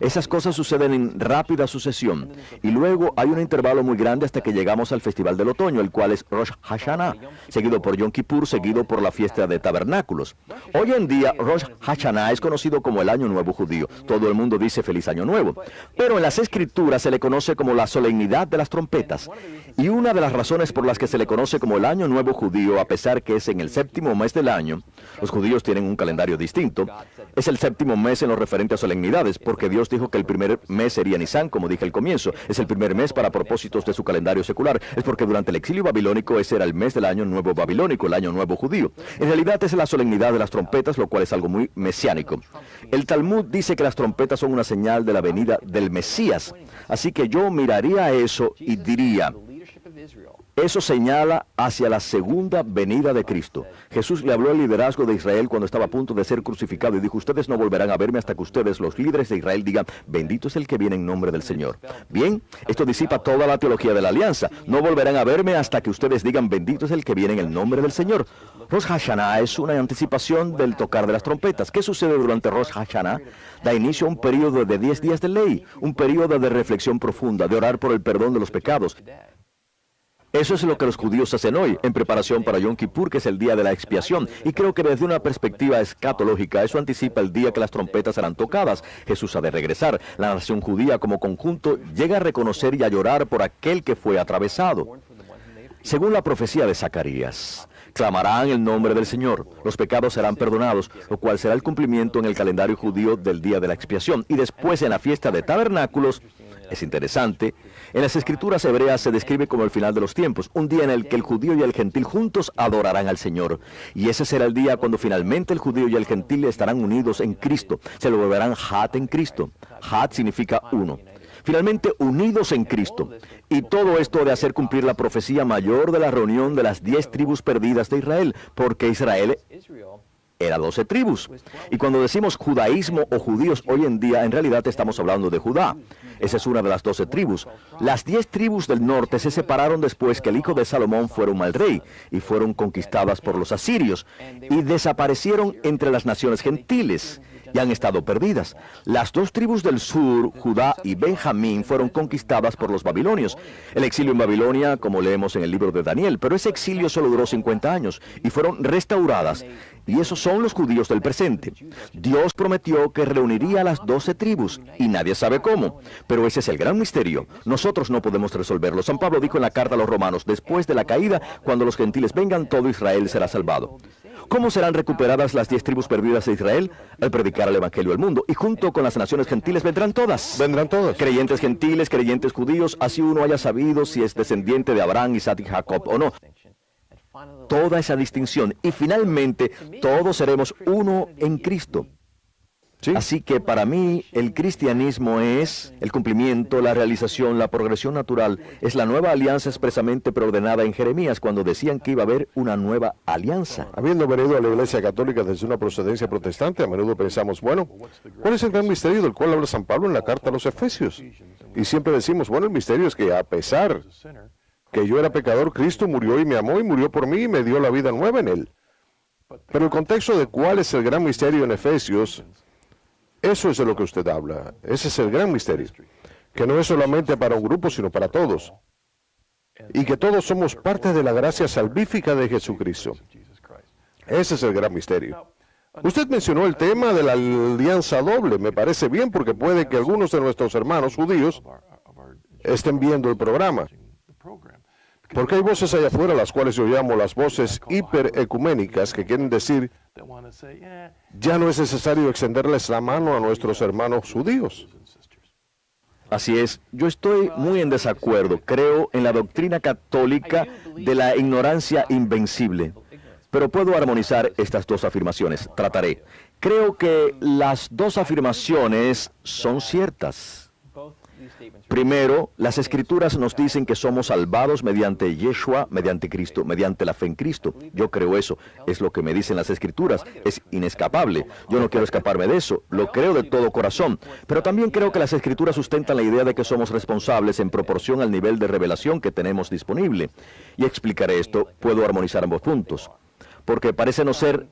Esas cosas suceden en rápida sucesión, y luego hay un intervalo muy grande hasta que llegamos al Festival del Otoño, el cual es Rosh Hashanah, seguido por Yom Kippur, seguido por la fiesta de Tabernáculos. Hoy en día, Rosh Hashanah es conocido como el Año Nuevo Judío. Todo el mundo dice Feliz Año Nuevo, pero en las Escrituras se le conoce como la solemnidad de las trompetas. Y una de las razones por las que se le conoce como el Año Nuevo Judío, a pesar que es en el 7º mes del año, los judíos tienen un calendario distinto, es el 7º mes en lo referente a solemnidades, porque Dios dijo que el primer mes sería Nisan, como dije al comienzo. Es el primer mes para propósitos de su calendario secular. Es porque durante el exilio babilónico ese era el mes del Año Nuevo Babilónico, el Año Nuevo Judío. En realidad es la solemnidad de las trompetas, lo cual es algo muy mesiánico. El Talmud dice que las trompetas son una señal de la venida del Mesías. Así que yo miraría eso y diría, eso señala hacia la segunda venida de Cristo. Jesús le habló al liderazgo de Israel cuando estaba a punto de ser crucificado y dijo, ustedes no volverán a verme hasta que ustedes, los líderes de Israel, digan, bendito es el que viene en nombre del Señor. Bien, esto disipa toda la teología de la alianza. No volverán a verme hasta que ustedes digan, bendito es el que viene en el nombre del Señor. Rosh Hashanah es una anticipación del tocar de las trompetas. ¿Qué sucede durante Rosh Hashanah? Da inicio a un periodo de 10 días de ley, un periodo de reflexión profunda, de orar por el perdón de los pecados. Eso es lo que los judíos hacen hoy, en preparación para Yom Kippur, que es el día de la expiación. Y creo que desde una perspectiva escatológica, eso anticipa el día que las trompetas serán tocadas. Jesús ha de regresar. La nación judía como conjunto llega a reconocer y a llorar por aquel que fue atravesado. Según la profecía de Zacarías, clamarán el nombre del Señor, los pecados serán perdonados, lo cual será el cumplimiento en el calendario judío del día de la expiación. Y después en la fiesta de tabernáculos, es interesante, en las escrituras hebreas se describe como el final de los tiempos, un día en el que el judío y el gentil juntos adorarán al Señor. Y ese será el día cuando finalmente el judío y el gentil estarán unidos en Cristo. Se lo volverán Hat en Cristo. Hat significa uno. Finalmente unidos en Cristo. Y todo esto de hacer cumplir la profecía mayor de la reunión de las 10 tribus perdidas de Israel, porque Israel era 12 tribus. Y cuando decimos judaísmo o judíos hoy en día, en realidad estamos hablando de Judá. Esa es una de las 12 tribus. Las 10 tribus del norte se separaron después que el hijo de Salomón fuera un mal rey y fueron conquistadas por los asirios y desaparecieron entre las naciones gentiles y han estado perdidas. Las 2 tribus del sur, Judá y Benjamín, fueron conquistadas por los babilonios. El exilio en Babilonia, como leemos en el libro de Daniel, pero ese exilio solo duró 50 años y fueron restauradas. Y esos son los judíos del presente. Dios prometió que reuniría a las 12 tribus y nadie sabe cómo. Pero ese es el gran misterio. Nosotros no podemos resolverlo. San Pablo dijo en la carta a los romanos, después de la caída, cuando los gentiles vengan, todo Israel será salvado. ¿Cómo serán recuperadas las 10 tribus perdidas de Israel? Al predicar el Evangelio al mundo. Y junto con las naciones gentiles vendrán todas. Vendrán todas. Creyentes gentiles, creyentes judíos, así uno haya sabido si es descendiente de Abraham, Isaac y Jacob o no. Toda esa distinción. Y finalmente, todos seremos uno en Cristo. Sí. Así que para mí el cristianismo es el cumplimiento, la realización, la progresión natural. Es la nueva alianza expresamente preordenada en Jeremías cuando decían que iba a haber una nueva alianza. Habiendo venido a la Iglesia Católica desde una procedencia protestante, a menudo pensamos, bueno, ¿cuál es el gran misterio del cual habla San Pablo en la carta a los Efesios? Y siempre decimos, bueno, el misterio es que a pesar que yo era pecador, Cristo murió y me amó y murió por mí y me dio la vida nueva en él. Pero el contexto de cuál es el gran misterio en Efesios, eso es de lo que usted habla. Ese es el gran misterio. Que no es solamente para un grupo, sino para todos. Y que todos somos parte de la gracia salvífica de Jesucristo. Ese es el gran misterio. Usted mencionó el tema de la alianza doble. Me parece bien porque puede que algunos de nuestros hermanos judíos estén viendo el programa. Porque hay voces allá afuera, las cuales yo llamo las voces hiperecuménicas, que quieren decir, ya no es necesario extenderles la mano a nuestros hermanos judíos. Así es, yo estoy muy en desacuerdo. Creo en la doctrina católica de la ignorancia invencible. Pero puedo armonizar estas dos afirmaciones. Trataré. Creo que las dos afirmaciones son ciertas. Primero, las Escrituras nos dicen que somos salvados mediante Yeshua, mediante Cristo, mediante la fe en Cristo. Yo creo eso, es lo que me dicen las Escrituras, es inescapable. Yo no quiero escaparme de eso, lo creo de todo corazón. Pero también creo que las Escrituras sustentan la idea de que somos responsables en proporción al nivel de revelación que tenemos disponible. Y explicaré esto, puedo armonizar ambos puntos. Porque parecen no ser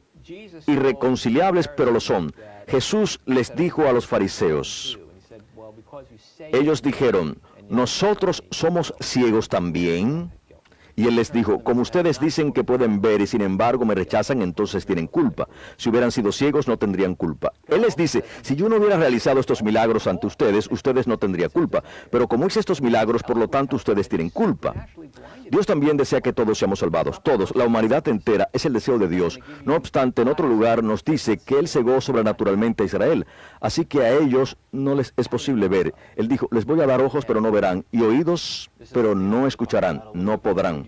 irreconciliables, pero lo son. Jesús les dijo a los fariseos, ellos dijeron, ¿nosotros somos ciegos también? Y él les dijo, como ustedes dicen que pueden ver y sin embargo me rechazan, entonces tienen culpa. Si hubieran sido ciegos no tendrían culpa. Él les dice, si yo no hubiera realizado estos milagros ante ustedes, ustedes no tendrían culpa. Pero como hice estos milagros, por lo tanto ustedes tienen culpa. Dios también desea que todos seamos salvados. Todos, la humanidad entera, es el deseo de Dios. No obstante, en otro lugar nos dice que Él cegó sobrenaturalmente a Israel. Así que a ellos no les es posible ver. Él dijo, les voy a dar ojos pero no verán, y oídos pero no escucharán, no podrán.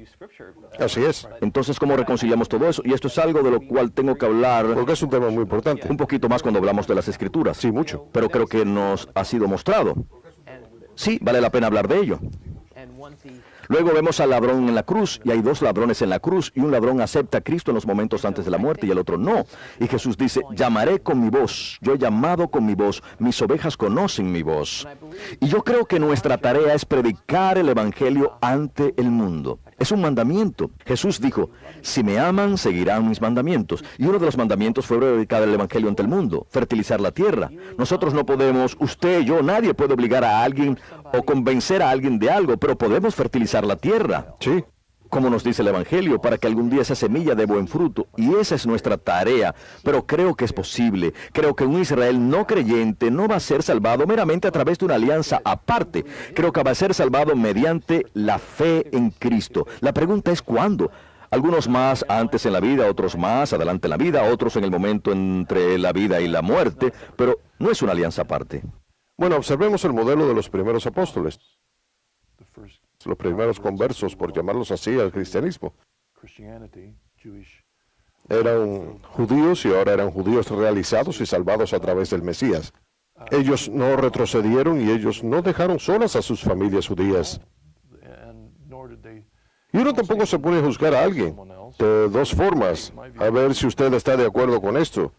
Así es. Entonces, ¿cómo reconciliamos todo eso? Y esto es algo de lo cual tengo que hablar Porque es un tema muy importante. un poquito más cuando hablamos de las Escrituras. Sí, mucho. Pero creo que nos ha sido mostrado. Sí, vale la pena hablar de ello. Luego vemos al ladrón en la cruz, y hay dos ladrones en la cruz, y un ladrón acepta a Cristo en los momentos antes de la muerte, y el otro no. Y Jesús dice, llamaré con mi voz, yo he llamado con mi voz, mis ovejas conocen mi voz. Y yo creo que nuestra tarea es predicar el Evangelio ante el mundo. Es un mandamiento. Jesús dijo, si me aman, seguirán mis mandamientos. Y uno de los mandamientos fue predicar el Evangelio ante el mundo, fertilizar la tierra. Nosotros no podemos, usted, yo, nadie puede obligar a alguien o convencer a alguien de algo, pero podemos fertilizar la tierra. Sí. como nos dice el Evangelio, para que algún día esa semilla dé buen fruto. Y esa es nuestra tarea. Pero creo que es posible. Creo que un Israel no creyente no va a ser salvado meramente a través de una alianza aparte. Creo que va a ser salvado mediante la fe en Cristo. La pregunta es ¿cuándo? Algunos más antes en la vida, otros más adelante en la vida, otros en el momento entre la vida y la muerte, pero no es una alianza aparte. Bueno, observemos el modelo de los primeros apóstoles, los primeros conversos, por llamarlos así, al cristianismo. Eran judíos y ahora eran judíos realizados y salvados a través del Mesías. Ellos no retrocedieron y ellos no dejaron solas a sus familias judías. Y uno tampoco se puede juzgar a alguien de dos formas, a ver si usted está de acuerdo con esto.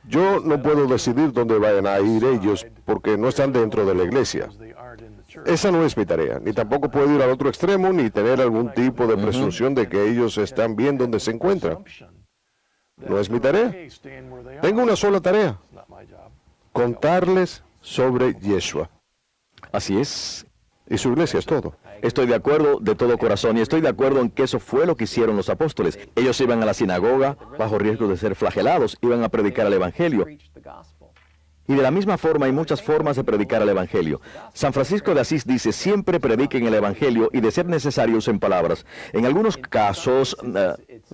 Yo no puedo decidir dónde vayan a ir ellos porque no están dentro de la iglesia. Esa no es mi tarea, ni tampoco puedo ir al otro extremo ni tener algún tipo de presunción de que ellos están bien donde se encuentran. No es mi tarea. Tengo una sola tarea: contarles sobre Yeshua. Así es. Y su iglesia es todo. Estoy de acuerdo de todo corazón y estoy de acuerdo en que eso fue lo que hicieron los apóstoles. Ellos iban a la sinagoga bajo riesgo de ser flagelados, iban a predicar el Evangelio. Y de la misma forma hay muchas formas de predicar el Evangelio. San Francisco de Asís dice, siempre prediquen el Evangelio y de ser necesario usen palabras. En algunos casos...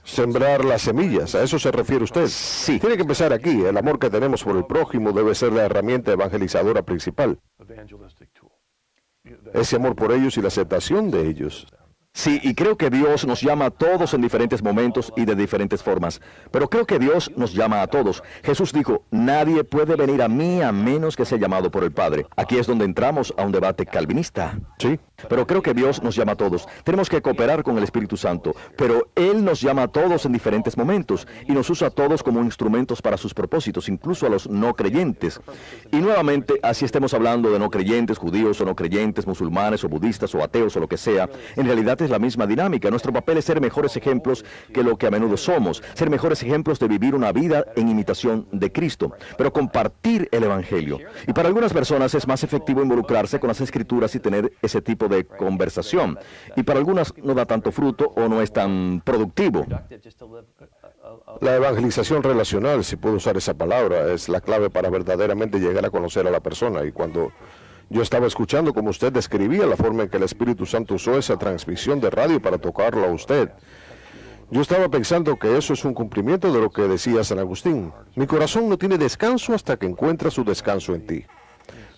sembrar las semillas, ¿a eso se refiere usted? Sí. Tiene que empezar aquí. El amor que tenemos por el prójimo debe ser la herramienta evangelizadora principal. Ese amor por ellos y la aceptación de ellos. Sí, y creo que Dios nos llama a todos en diferentes momentos y de diferentes formas. Pero creo que Dios nos llama a todos. Jesús dijo, nadie puede venir a mí a menos que sea llamado por el Padre. Aquí es donde entramos a un debate calvinista. Sí. Pero creo que Dios nos llama a todos. Tenemos que cooperar con el Espíritu Santo. Pero Él nos llama a todos en diferentes momentos y nos usa a todos como instrumentos para sus propósitos, incluso a los no creyentes. Y nuevamente, así estemos hablando de no creyentes, judíos o no creyentes, musulmanes o budistas o ateos o lo que sea, en realidad es la misma dinámica. Nuestro papel es ser mejores ejemplos que lo que a menudo somos, ser mejores ejemplos de vivir una vida en imitación de Cristo, pero compartir el Evangelio. Y para algunas personas es más efectivo involucrarse con las Escrituras y tener ese tipo de conversación. Y para algunas no da tanto fruto o no es tan productivo. La evangelización relacional, si puedo usar esa palabra, es la clave para verdaderamente llegar a conocer a la persona. Y cuando yo estaba escuchando como usted describía la forma en que el Espíritu Santo usó esa transmisión de radio para tocarlo a usted, yo estaba pensando que eso es un cumplimiento de lo que decía San Agustín. Mi corazón no tiene descanso hasta que encuentra su descanso en ti.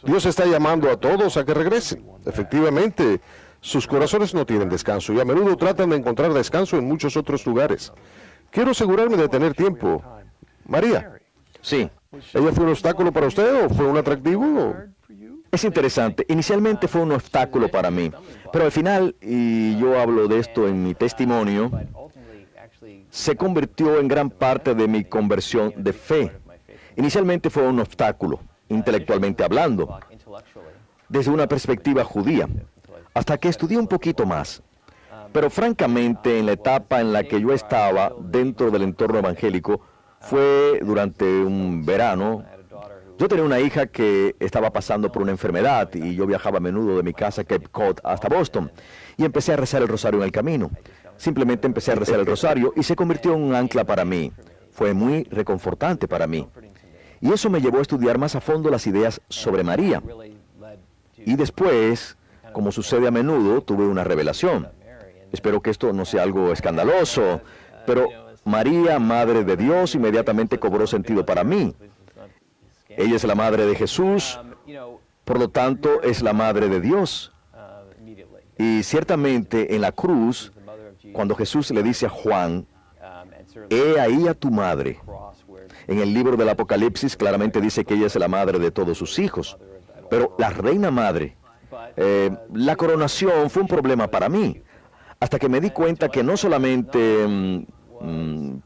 Dios está llamando a todos a que regresen. Efectivamente, sus corazones no tienen descanso y a menudo tratan de encontrar descanso en muchos otros lugares. Quiero asegurarme de tener tiempo. María. Sí. ¿Ella fue un obstáculo para usted o fue un atractivo? Es interesante. Inicialmente fue un obstáculo para mí, pero al final, y yo hablo de esto en mi testimonio, se convirtió en gran parte de mi conversión de fe. Inicialmente fue un obstáculo, intelectualmente hablando, desde una perspectiva judía, hasta que estudié un poquito más. Pero francamente, en la etapa en la que yo estaba dentro del entorno evangélico, fue durante un verano. Yo tenía una hija que estaba pasando por una enfermedad y yo viajaba a menudo de mi casa a Cape Cod hasta Boston y empecé a rezar el rosario en el camino. Simplemente empecé a rezar el rosario y se convirtió en un ancla para mí. Fue muy reconfortante para mí. Y eso me llevó a estudiar más a fondo las ideas sobre María. Y después, como sucede a menudo, tuve una revelación. Espero que esto no sea algo escandaloso, pero María, Madre de Dios, inmediatamente cobró sentido para mí. Ella es la madre de Jesús, por lo tanto es la madre de Dios. Y ciertamente en la cruz, cuando Jesús le dice a Juan, he ahí a tu madre. En el libro del Apocalipsis claramente dice que ella es la madre de todos sus hijos. Pero la reina madre, la coronación fue un problema para mí, hasta que me di cuenta que no solamente...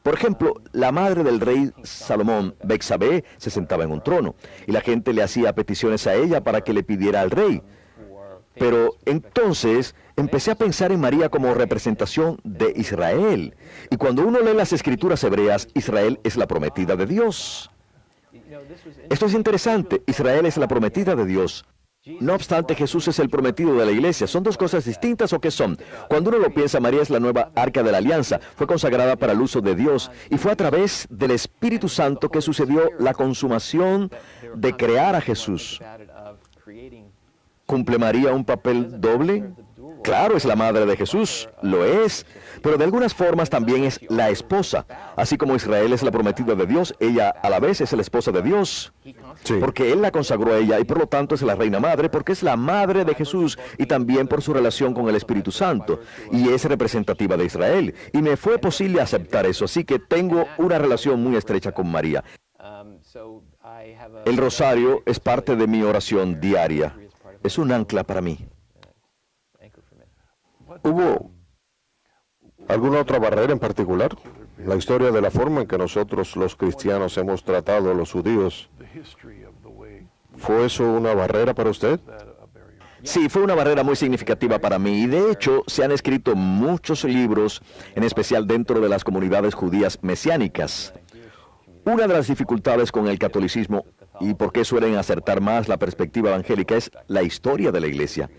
por ejemplo, la madre del rey Salomón, Betsabé, se sentaba en un trono y la gente le hacía peticiones a ella para que le pidiera al rey. Pero entonces empecé a pensar en María como representación de Israel. Y cuando uno lee las escrituras hebreas, Israel es la prometida de Dios. Esto es interesante. Israel es la prometida de Dios. No obstante, Jesús es el prometido de la iglesia. ¿Son dos cosas distintas o qué son? Cuando uno lo piensa, María es la nueva arca de la alianza. Fue consagrada para el uso de Dios y fue a través del Espíritu Santo que sucedió la consumación de crear a Jesús. ¿Cumple María un papel doble? Claro, es la madre de Jesús, lo es, pero de algunas formas también es la esposa. Así como Israel es la prometida de Dios, ella a la vez es la esposa de Dios. Sí. Porque Él la consagró a ella y por lo tanto es la reina madre, porque es la madre de Jesús y también por su relación con el Espíritu Santo. Y es representativa de Israel. Y me fue posible aceptar eso, así que tengo una relación muy estrecha con María. El rosario es parte de mi oración diaria. Es un ancla para mí. ¿Hubo alguna otra barrera en particular? La historia de la forma en que nosotros los cristianos hemos tratado a los judíos, ¿fue eso una barrera para usted? Sí, fue una barrera muy significativa para mí y de hecho se han escrito muchos libros, en especial dentro de las comunidades judías mesiánicas. Una de las dificultades con el catolicismo y por qué suelen acertar más la perspectiva evangélica es la historia de la iglesia.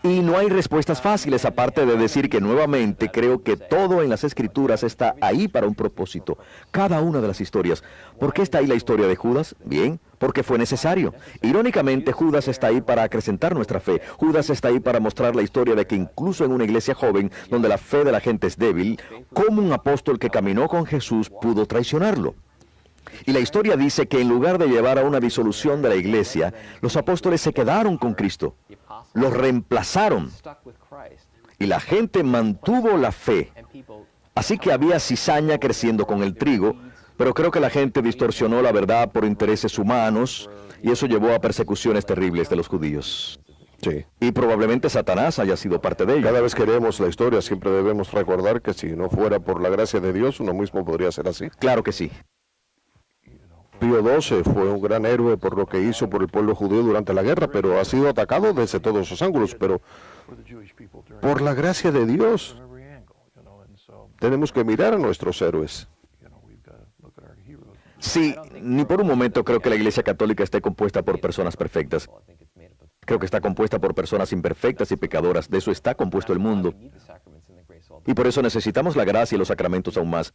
Y no hay respuestas fáciles aparte de decir que nuevamente creo que todo en las Escrituras está ahí para un propósito. Cada una de las historias. ¿Por qué está ahí la historia de Judas? Bien, porque fue necesario. Irónicamente, Judas está ahí para acrecentar nuestra fe. Judas está ahí para mostrar la historia de que incluso en una iglesia joven, donde la fe de la gente es débil, como un apóstol que caminó con Jesús pudo traicionarlo. Y la historia dice que en lugar de llevar a una disolución de la iglesia, los apóstoles se quedaron con Cristo. Los reemplazaron. Y la gente mantuvo la fe. Así que había cizaña creciendo con el trigo, pero creo que la gente distorsionó la verdad por intereses humanos, y eso llevó a persecuciones terribles de los judíos. Sí. Y probablemente Satanás haya sido parte de ello. Cada vez que leemos la historia siempre debemos recordar que si no fuera por la gracia de Dios, uno mismo podría ser así. Claro que sí. Pío XII fue un gran héroe por lo que hizo por el pueblo judío durante la guerra, pero ha sido atacado desde todos sus ángulos. Pero por la gracia de Dios, tenemos que mirar a nuestros héroes. Sí, ni por un momento creo que la Iglesia Católica esté compuesta por personas perfectas. Creo que está compuesta por personas imperfectas y pecadoras. De eso está compuesto el mundo. Y por eso necesitamos la gracia y los sacramentos aún más.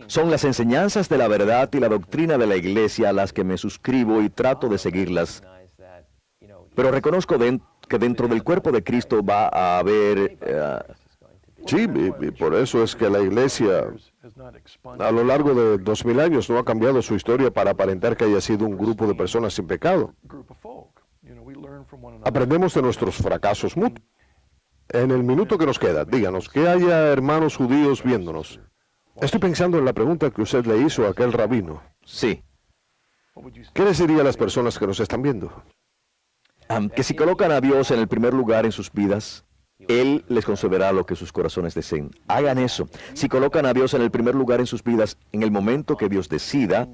Son las enseñanzas de la verdad y la doctrina de la Iglesia a las que me suscribo y trato de seguirlas. Pero reconozco que dentro del cuerpo de Cristo va a haber... Sí, y por eso es que la Iglesia a lo largo de 2000 años no ha cambiado su historia para aparentar que haya sido un grupo de personas sin pecado. Aprendemos de nuestros fracasos mutuos. En el minuto que nos queda, díganos, que haya hermanos judíos viéndonos. Estoy pensando en la pregunta que usted le hizo a aquel rabino. Sí. ¿Qué les diría a las personas que nos están viendo? Que si colocan a Dios en el primer lugar en sus vidas, Él les concederá lo que sus corazones deseen. Hagan eso. Si colocan a Dios en el primer lugar en sus vidas, en el momento que Dios decida,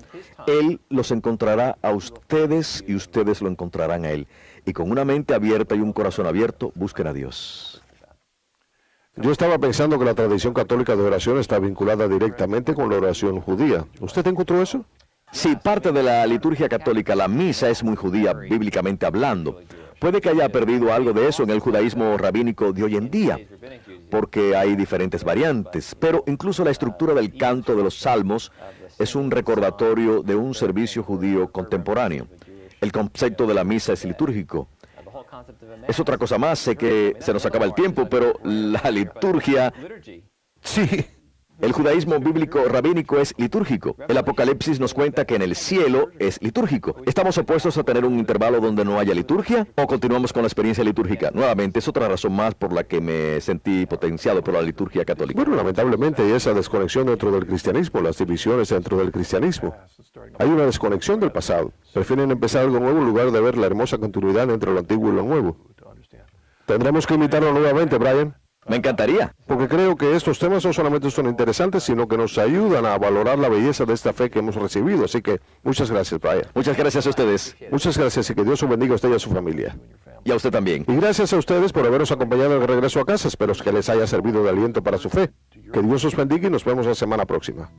Él los encontrará a ustedes y ustedes lo encontrarán a Él. Y con una mente abierta y un corazón abierto, busquen a Dios. Yo estaba pensando que la tradición católica de oración está vinculada directamente con la oración judía. ¿Usted encontró eso? Sí, parte de la liturgia católica, la misa es muy judía, bíblicamente hablando. Puede que haya perdido algo de eso en el judaísmo rabínico de hoy en día, porque hay diferentes variantes, pero incluso la estructura del canto de los salmos es un recordatorio de un servicio judío contemporáneo. El concepto de la misa es litúrgico. Es otra cosa más, sé que se nos acaba el tiempo, pero la liturgia... Sí. El judaísmo bíblico rabínico es litúrgico. El Apocalipsis nos cuenta que en el cielo es litúrgico. ¿Estamos opuestos a tener un intervalo donde no haya liturgia? ¿O continuamos con la experiencia litúrgica? Nuevamente, es otra razón más por la que me sentí potenciado por la liturgia católica. Bueno, lamentablemente hay esa desconexión dentro del cristianismo, las divisiones dentro del cristianismo. Hay una desconexión del pasado. Prefieren empezar algo nuevo en lugar de ver la hermosa continuidad entre lo antiguo y lo nuevo. Tendremos que imitarlo nuevamente, Brian. Me encantaría. Porque creo que estos temas no solamente son interesantes, sino que nos ayudan a valorar la belleza de esta fe que hemos recibido. Así que muchas gracias, Brian. Muchas gracias a ustedes. Muchas gracias y que Dios os bendiga a usted y a su familia. Y a usted también. Y gracias a ustedes por habernos acompañado en el regreso a casa. Espero que les haya servido de aliento para su fe. Que Dios os bendiga y nos vemos la semana próxima.